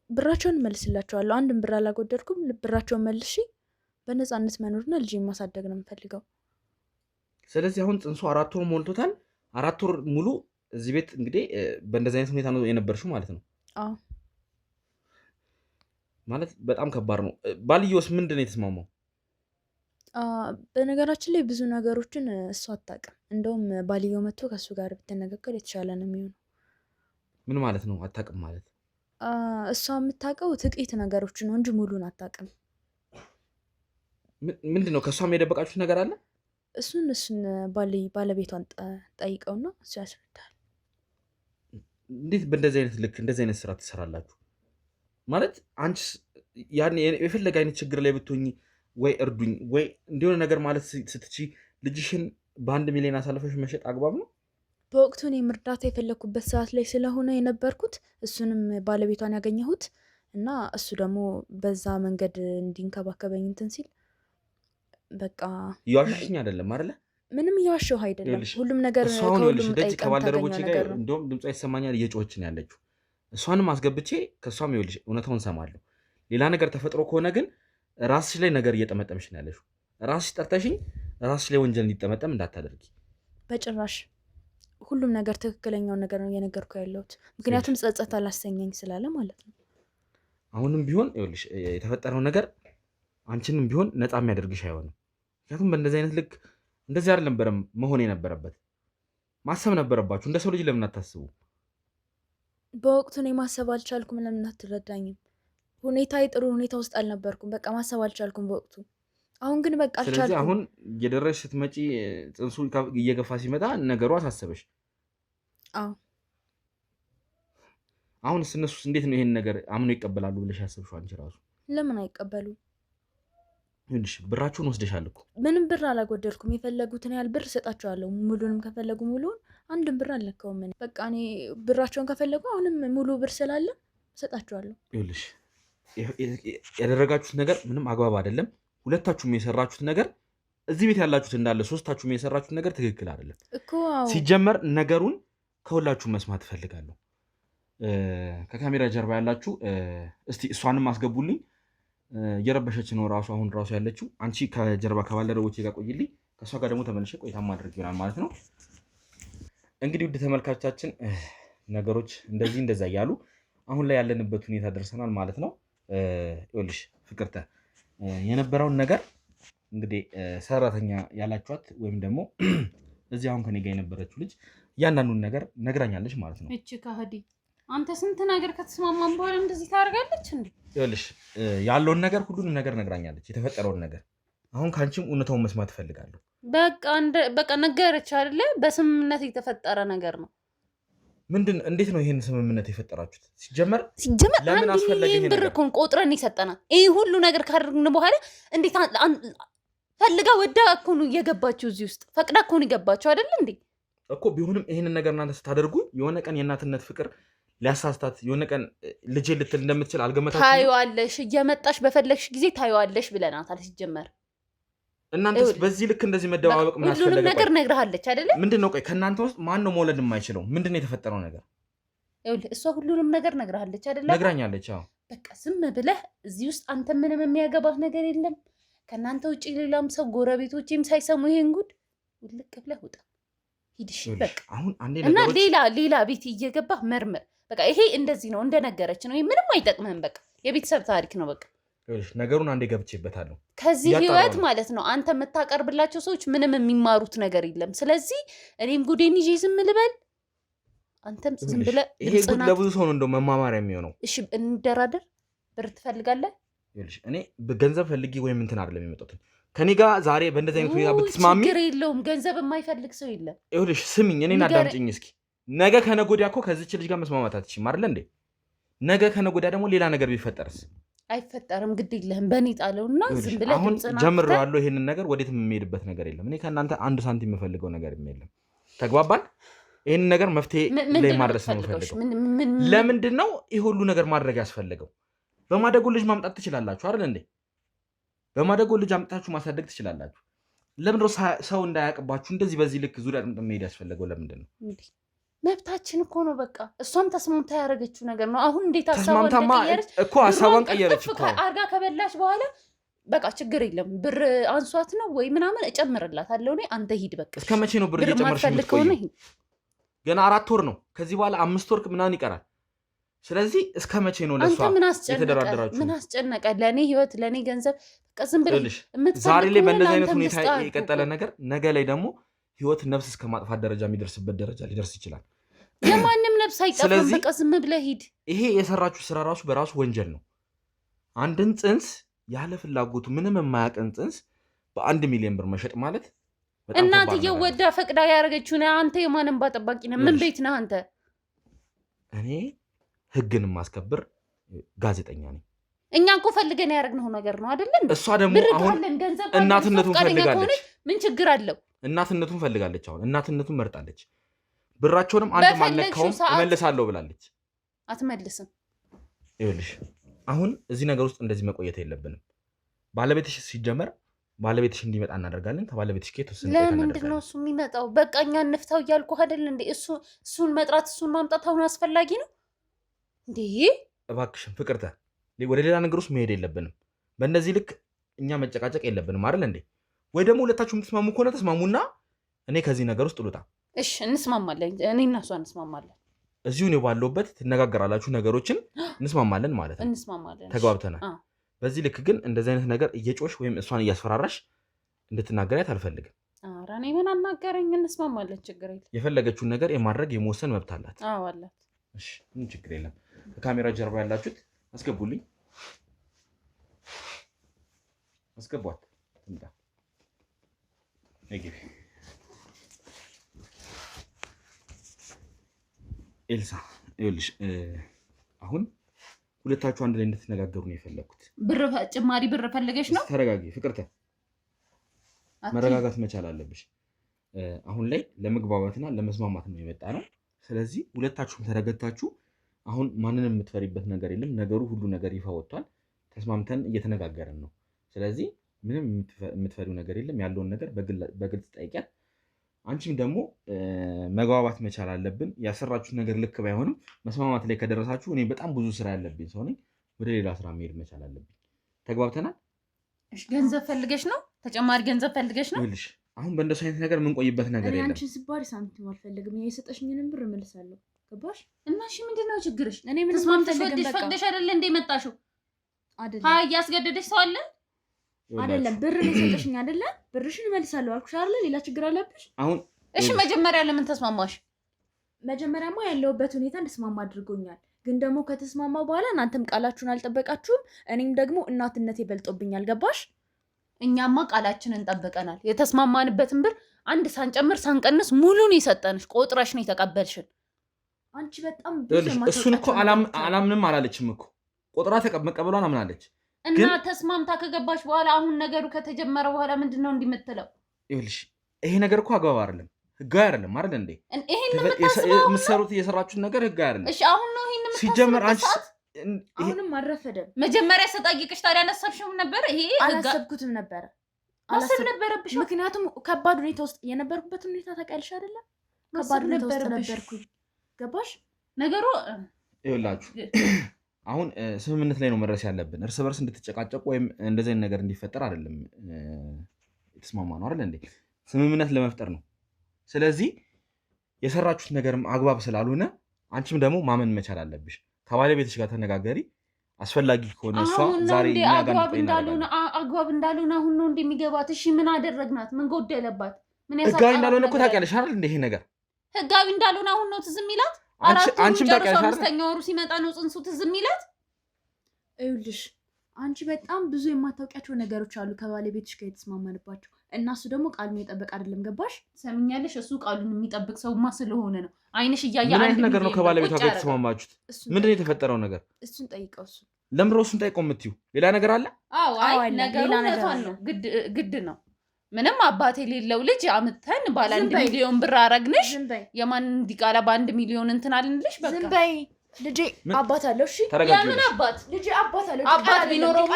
ብራቸውን መልስላቸዋለሁ። 1 ብር አላጎደልኩም። ብራቸውን መልሺ በነፃነት መኖርና ልጄን ማሳደግ ነው የምፈልገው። ስለዚህ አሁን ጽንሱ 4 ወር ሞልቶታል። 4 ወር ሙሉ እዚህ ቤት እንግዲህ በእንደዚህ አይነት ሁኔታ ነው የነበርሽው ማለት ነው? አዎ። ማለት በጣም ከባድ ነው። ባልየውስ ምንድን ነው የተስማማው? በነገራችን ላይ ብዙ ነገሮችን እሱ አታውቅም። እንደውም ባልየው መጥቶ ከእሱ ጋር ብትነጋገር የተሻለ ነው የሚሆነው። ምን ማለት ነው አታውቅም ማለት? እሷ የምታውቀው ጥቂት ነገሮችን ነው እንጂ ሙሉን አታውቅም። ምንድን ነው ከእሷም የደበቃችሁት ነገር አለ? እሱን ባለቤቷን ጠይቀውና እሱ ያስረዳል። እንዴት በእንደዚህ አይነት ልክ እንደዚህ አይነት ስራ ትሰራላችሁ? ማለት አንቺስ ያን የፈለገ አይነት ችግር ላይ ብትሆኝ ወይ እርዱኝ ወይ እንዲሆነ ነገር ማለት ስትቺ ልጅሽን በ1 ሚሊዮን አሳልፈሽ መሸጥ አግባብ ነው? በወቅቱ እኔም እርዳታ የፈለግኩበት ሰዓት ላይ ስለሆነ የነበርኩት እሱንም ባለቤቷን ያገኘሁት እና እሱ ደግሞ በዛ መንገድ እንዲንከባከበኝ እንትን ሲል በቃ እየዋሸሽኝ አይደለም አይደለ? ምንም እየዋሸሁ አይደለም። ሁሉም ነገር ከሁሉም ጠይቀን ከባልደረቦቼ ጋር እንደውም ድምጿ ይሰማኛል እየጮኸች ነው ያለችው። እሷንም አስገብቼ ከእሷም ይኸውልሽ እውነታውን ሰማለሁ። ሌላ ነገር ተፈጥሮ ከሆነ ግን ራስሽ ላይ ነገር እየጠመጠምሽ ነው ያለሽው። ራስሽ ጠርተሽኝ ራስሽ ላይ ወንጀል እንዲጠመጠም እንዳታደርጊ በጭራሽ። ሁሉም ነገር ትክክለኛውን ነገር ነው እየነገርኩ ያለሁት። ምክንያቱም ጸጸት አላሰኘኝ ስላለ ማለት ነው። አሁንም ቢሆን ይኸውልሽ የተፈጠረው ነገር አንቺንም ቢሆን ነፃ የሚያደርግሽ አይሆንም። ምክንያቱም በእንደዚህ አይነት ልክ እንደዚህ አልነበረም መሆን የነበረበት። ማሰብ ነበረባችሁ። እንደ ሰው ልጅ ለምን አታስቡ? በወቅቱ እኔ ማሰብ አልቻልኩም። ለምን አትረዳኝም? ሁኔታዬ ጥሩ ሁኔታ ውስጥ አልነበርኩም። በቃ ማሰብ አልቻልኩም በወቅቱ። አሁን ግን በቃ አልቻልኩም። ስለዚህ አሁን እየደረስሽ ስትመጪ ጽንሱ እየገፋ ሲመጣ ነገሩ አሳሰበሽ? አዎ። አሁንስ እነሱስ እንዴት ነው ይሄን ነገር አምኖ ይቀበላሉ ብለሽ ያሰብሽው አንቺ ራሱ? ለምን አይቀበሉም? ይኸውልሽ ብራችሁን ወስደሻል እኮ። ምንም ብር አላጎደልኩም። የፈለጉትን ያህል ብር እሰጣቸዋለሁ። ሙሉንም ከፈለጉ ሙሉውን፣ 1 ብር አልለካውም። በቃ እኔ ብራቸውን ከፈለጉ አሁንም ሙሉ ብር ስላለ እሰጣቸዋለሁ። ይኸውልሽ ያደረጋችሁት ነገር ምንም አግባብ አይደለም። ሁለታችሁም የሰራችሁት ነገር እዚህ ቤት ያላችሁት እንዳለ ሶስታችሁም የሰራችሁት ነገር ትክክል አይደለም እኮ። ሲጀመር ነገሩን ከሁላችሁም መስማት እፈልጋለሁ። ከካሜራ ጀርባ ያላችሁ እስቲ እሷንም አስገቡልኝ። እየረበሸች ነው ራሱ አሁን ራሱ ያለችው። አንቺ ከጀርባ ከባልደረቦቼ ጋር ቆይልኝ። ከእሷ ጋር ደግሞ ተመልሼ ቆይታ ማድረግ ይሆናል ማለት ነው። እንግዲህ ውድ ተመልካቾቻችን ነገሮች እንደዛ እያሉ አሁን ላይ ያለንበት ሁኔታ ደርሰናል ማለት ነው። ይኸውልሽ ፍቅርተ የነበረውን ነገር እንግዲህ ሰራተኛ ያላችኋት ወይም ደግሞ እዚህ አሁን ከኔ ጋር የነበረችው ልጅ እያንዳንዱን ነገር ነግራኛለች ማለት ነው። እቺ ከሃዲ አንተ ስንት ነገር ከተስማማን በኋላ እንደዚህ ታደርጋለች እንዴ? ይኸውልሽ ያለውን ነገር ሁሉንም ነገር ነግራኛለች፣ የተፈጠረውን ነገር። አሁን ካንቺም እውነታውን መስማት እፈልጋለሁ። በቃ ነገረች አይደለ? በስምምነት የተፈጠረ ነገር ነው። ምንድን እንዴት ነው ይሄን ስምምነት የፈጠራችሁት? ሲጀመር ለምን አስፈለገ? ይሄን ብር እኮ ቆጥረን ይሰጠናል። ይሄ ሁሉ ነገር ካደረግን በኋላ እንዴት ፈልጋ ወዳ እኮ ነው የገባችሁ እዚህ ውስጥ ፈቅዳ እኮ ነው የገባችሁ አይደል እንዴ? እኮ ቢሆንም ይሄንን ነገር እናንተ ስታደርጉ የሆነ ቀን የእናትነት ፍቅር ሊያሳስታት የሆነ ቀን ልጄ ልትል እንደምትችል አልገመታችሁም? ታዩዋለሽ፣ እየመጣሽ በፈለግሽ ጊዜ ታዩዋለሽ ብለናታል። ሲጀመር እናንተስ በዚህ ልክ እንደዚህ መደባበቅ ምን አስፈለገ? ሁሉንም ነገር ነግረሃለች አይደለ? ምንድነው? ቆይ ከእናንተ ውስጥ ማን ነው መውለድ የማይችለው? ምንድነው የተፈጠረው ነገር? ይኸውልህ እሷ ሁሉንም ነገር ነግረሃለች አይደለ? ነግራኛለች። አዎ በቃ ዝም ብለህ እዚህ ውስጥ አንተ ምንም የሚያገባህ ነገር የለም። ከእናንተ ውጭ ሌላም ሰው ጎረቤቶችም ሳይሰሙ ይሄን ጉድ ውልቅ ብለህ ውጣ ሂድሽ። በቃ አሁን አንዴ እና ሌላ ቤት እየገባህ መርምር። በቃ ይሄ እንደዚህ ነው እንደነገረች ነው። ምንም አይጠቅምህም። በቃ የቤተሰብ ታሪክ ነው። በቃ ነገሩን አንዴ ገብቼበታለሁ። ከዚህ ህይወት ማለት ነው አንተ የምታቀርብላቸው ሰዎች ምንም የሚማሩት ነገር የለም። ስለዚህ እኔም ጉዴን ይዤ ዝም ልበል፣ አንተም ዝም ብለህ ይሄ ጉድ ለብዙ ሰው ነው እንደው መማማሪያ የሚሆነው። እሺ እንደራደር። ብር ትፈልጋለህ? እኔ በገንዘብ ፈልጊ ወይም እንትን አይደለም የመጣሁት። ከኔ ጋር ዛሬ በእንደዚህ አይነት ሁኔታ ብትስማሚ ችግር የለውም። ገንዘብ የማይፈልግ ሰው የለም። ይኸውልሽ ስሚኝ፣ እኔን አዳምጪኝ እስኪ። ነገ ከነገ ወዲያ እኮ ከዚች ልጅ ጋር መስማማት አትችይም አይደል እንዴ? ነገ ከነገ ወዲያ ደግሞ ሌላ ነገር ቢፈጠርስ? አይፈጠርም። ግድ የለህም። በእኔ ጣለውና ዝም ብለህ አሁን ጀምሬዋለሁ ይሄንን ነገር። ወዴትም የሚሄድበት ነገር የለም። እኔ ከእናንተ አንድ ሳንቲም የምፈልገው ነገር የለም። ተግባባን? ይሄንን ነገር መፍትሄ ላይ ማድረስ ነው የምፈልገው። ለምንድን ነው ይሄ ሁሉ ነገር ማድረግ ያስፈልገው? በማደጎ ልጅ ማምጣት ትችላላችሁ አይደል እንዴ? በማደጎ ልጅ አምጣችሁ ማሳደግ ትችላላችሁ። ለምንድነው ሰው እንዳያውቅባችሁ እንደዚህ በዚህ ልክ ዙሪያ ጥምጥም መሄድ ያስፈለገው? ለምንድን ነው? መብታችን እኮ ነው። በቃ እሷም ተስማምታ ያደረገችው ነገር ነው። አሁን እንዴት ሀሳቧን ቀየረች እኮ አርጋ ከበላች በኋላ በቃ ችግር የለም ብር አንሷት ነው ወይ ምናምን እጨምርላታለሁ እኔ። አንተ ሂድ በቃ። እስከ መቼ ነው ብር እየጨመርሽ የምትቆይ? ገና 4 ወር ነው። ከዚህ በኋላ 5 ወር ምናምን ይቀራል። ስለዚህ እስከ መቼ ነው ለሷ የተደራደራችሁ? ምን አስጨነቀ? ለኔ ህይወት፣ ለኔ ገንዘብ በቃ ዝም ብለሽ ዛሬ ላይ በእንደዚህ አይነት ሁኔታ የቀጠለ ነገር ነገ ላይ ደግሞ ህይወት ነፍስ እስከ ማጥፋት ደረጃ የሚደርስበት ደረጃ ሊደርስ ይችላል። የማንም ነፍስ አይጠፋም። በቃ ዝም ብለህ ሂድ። ይሄ የሰራችሁ ስራ ራሱ በራሱ ወንጀል ነው። አንድን ጽንስ ያለ ፍላጎቱ ምንም የማያውቅን ጽንስ በ1 ሚሊዮን ብር መሸጥ ማለት እናትየው ወዳ ፈቅዳ ያደረገችው ነው። አንተ የማንም ባጠባቂ ነህ? ምን ቤት ነህ አንተ? እኔ ህግን ማስከብር ጋዜጠኛ ነኝ። እኛ እኮ ፈልገን ያደረግነው ነገር ነው አይደል? እሷ ደግሞ አሁን እናትነቱን ፈልጋለች። ምን ችግር አለው? እናትነቱን ፈልጋለች። አሁን እናትነቱን መርጣለች። ብራቸውንም አንድ ማለካውም እመልሳለሁ ብላለች። አትመልስም። ይኸውልሽ አሁን እዚህ ነገር ውስጥ እንደዚህ መቆየት የለብንም። ባለቤትሽ ሲጀመር ባለቤትሽ እንዲመጣ እናደርጋለን። ከባለቤትሽ ጋር ተወሰነ። ለምንድን ነው እሱ የሚመጣው? በቃ እኛ እንፍታው እያልኩህ አይደል እንዴ? እሱን መጥራት እሱን ማምጣት አሁን አስፈላጊ ነው እንዴ? እባክሽን ፍቅርተ፣ ወደ ሌላ ነገር ውስጥ መሄድ የለብንም። በእነዚህ ልክ እኛ መጨቃጨቅ የለብንም አይደል እንዴ? ወይ ደግሞ ሁለታችሁ የምትስማሙ ከሆነ ተስማሙና እኔ ከዚህ ነገር ውስጥ ልውጣ። እሺ እንስማማለን። እኔና እሷ እንስማማለን። እዚሁ ነው ባለውበት ትነጋገራላችሁ፣ ነገሮችን እንስማማለን ማለት ነው። እንስማማለን። ተግባብተናል። በዚህ ልክ ግን እንደዚህ አይነት ነገር እየጮሽ ወይም እሷን እያስፈራራሽ እንድትናገሪያት አልፈልግም። ኧረ እኔ ምን አናገረኝ? እንስማማለን። ችግር የለም። የፈለገችውን ነገር የማድረግ የመወሰን መብት አላት። አዎ አላት። እሺ ምን ችግር የለም። ከካሜራ ጀርባ ያላችሁት አስገቡልኝ። አስገቧት። ትምጣ። ነግቢ ኤልሳ፣ ይኸውልሽ አሁን ሁለታችሁ አንድ ላይ እንድትነጋገሩ ነው የፈለኩት። ጭማሪ ብር ፈልገሽ ነው? ተረጋጊ ፍቅርተ፣ መረጋጋት መቻል አለብሽ። አሁን ላይ ለመግባባትና ለመስማማት ነው የመጣ ነው። ስለዚህ ሁለታችሁም ተረጋግታችሁ፣ አሁን ማንንም የምትፈሪበት ነገር የለም። ነገሩ ሁሉ ነገር ይፋ ወጥቷል። ተስማምተን እየተነጋገርን ነው። ስለዚህ ምንም የምትፈሪው ነገር የለም። ያለውን ነገር በግልጽ ጠይቂያት። አንቺም ደግሞ መግባባት መቻል አለብን። ያሰራችሁት ነገር ልክ ባይሆንም መስማማት ላይ ከደረሳችሁ እኔ በጣም ብዙ ስራ ያለብኝ ሰው ነኝ። ወደ ሌላ ስራ መሄድ መቻል አለብኝ። ተግባብተናል? እሺ ገንዘብ ፈልገሽ ነው? ተጨማሪ ገንዘብ ፈልገሽ ነው? ይኸውልሽ አሁን በእንደሱ አይነት ነገር የምንቆይበት ነገር የለም። አንቺን ስባሪ ሳንቲም አልፈልግም። የሰጠሽኝንም ብር እመልሳለሁ። ገባሽ? እና እሺ ምንድነው ችግርሽ? እኔ ምን ፈቅደሽ አይደለ እንደ መጣሽው? አይደለም ያስገደደሽ ሰው አለ አይደለም። ብር የሰጠሽኝ አይደለ? ብርሽን እመልሳለሁ አልኩሽ አይደለ? ሌላ ችግር አለብሽ? አሁን እሺ መጀመሪያ ለምን ተስማማሽ? መጀመሪያማ ያለውበት ሁኔታ እንድስማማ አድርጎኛል። ግን ደግሞ ከተስማማ በኋላ እናንተም ቃላችሁን አልጠበቃችሁም። እኔም ደግሞ እናትነት ይበልጦብኛል። ገባሽ? እኛማ ቃላችንን ጠብቀናል። የተስማማንበትን ብር አንድ ሳንጨምር ሳንቀንስ ሙሉን የሰጠንሽ ቆጥረሽ ነው የተቀበልሽን። አንቺ በጣም እሱን እኮ አላምንም አላለችም እኮ ቆጥራ መቀበሏን አምናለች። እና ተስማምታ ከገባሽ በኋላ አሁን ነገሩ ከተጀመረ በኋላ ምንድነው እንዲምትለው? ይኸውልሽ ይሄ ነገር እኮ አግባብ አይደለም፣ ህጋዊ አይደለም አይደል እንዴ? የምትሰሩት እየሰራችሁት ነገር ህጋዊ አይደለም። እሺ አሁን ነው ይሄን ሲጀመር አንቺ አሁንም አልረፈደም። መጀመሪያ ሰጣቂቅሽ ታዲያ አላሰብሽም ነበር? ይሄ አላሰብኩትም ነበር። ማሰብ ነበረብሽ። ምክንያቱም ከባድ ሁኔታ ውስጥ የነበርኩበት ሁኔታ ታውቂያለሽ አይደለ? ከባድ ሁኔታ ውስጥ ነበርኩኝ። ገባሽ ነገሩ? ይኸውላችሁ አሁን ስምምነት ላይ ነው መድረስ ያለብን። እርስ በርስ እንድትጨቃጨቁ ወይም እንደዚህ አይነት ነገር እንዲፈጠር አይደለም የተስማማ ነው አይደል እንዴ? ስምምነት ለመፍጠር ነው። ስለዚህ የሰራችሁት ነገርም አግባብ ስላልሆነ አንቺም ደግሞ ማመን መቻል አለብሽ። ከባለቤትሽ ጋር ተነጋገሪ። አስፈላጊ ከሆነ እሷ ዛሬ አግባብ እንዳልሆነ አሁን ነው እንደሚገባት። እሺ ምን አደረግናት? ምን ጎደለባት? ምን ያሳጣናት? ህጋዊ እንዳልሆነ እኮ ታውቂያለሽ አይደል እንዴ? ይሄ ነገር ህጋዊ እንዳልሆነ አሁን ነው ትዝ የሚላት። አንቺም ታውቂያለሽ አይደል? አምስተኛው ወሩ ሲመጣ ነው ጽንሱ ትዝ የሚላት። ይኸውልሽ አንቺ በጣም ብዙ የማታውቂያቸው ነገሮች አሉ ከባለቤትሽ ጋር የተስማማንባቸው እና እሱ ደግሞ ቃሉን የጠበቅ አይደለም። ገባሽ? ሰምኛለሽ? እሱ ቃሉን የሚጠብቅ ሰውማ ስለሆነ ነው። አይንሽ እያየ ምን አይነት ነገር ነው ከባለቤቷ ጋር የተስማማችሁት? ምንድን ነው የተፈጠረው ነገር? እሱን ጠይቀው። እሱ ለምሮ እሱን ጠይቀው የምትይው ሌላ ነገር አለ? አዎ አይ ነገሩ ነው። ግድ ነው። ምንም አባት የሌለው ልጅ አምተን ባለ 1 ሚሊዮን ብር አረግንሽ። የማን እንዲቃላ በ1 ሚሊዮን እንትን አልንልሽ። በቃ ዝም በይ ልጄ አባት አለው። እሺ የምን አባት? ልጄ አባት አለው። አባት ቢኖረውማ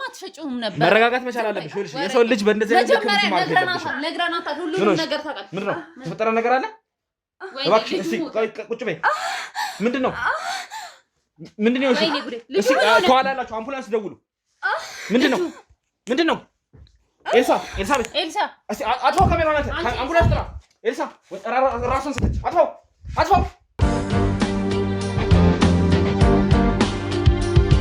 አትሸጪውም ነበር። መረጋጋት መቻል አለብሽ። ይኸውልሽ የሰው ልጅ በእንደዚህ አይነት ነገር ነግረናታል። ሁሉንም ነገር ታውቃለች። ምንድን ነው የተፈጠረ ነገር አለ? እባክሽ እስኪ ቁጭ በይ። ምንድን ነው? እሺ ከኋላ ያላችሁ አምቡላንስ ደውሉ። ምንድን ነው? ኤልሳ እስኪ አጥፋው ካሜራውን። አምቡላንስ ጥራ። ኤልሳ ራሷን ስተች አጥፋው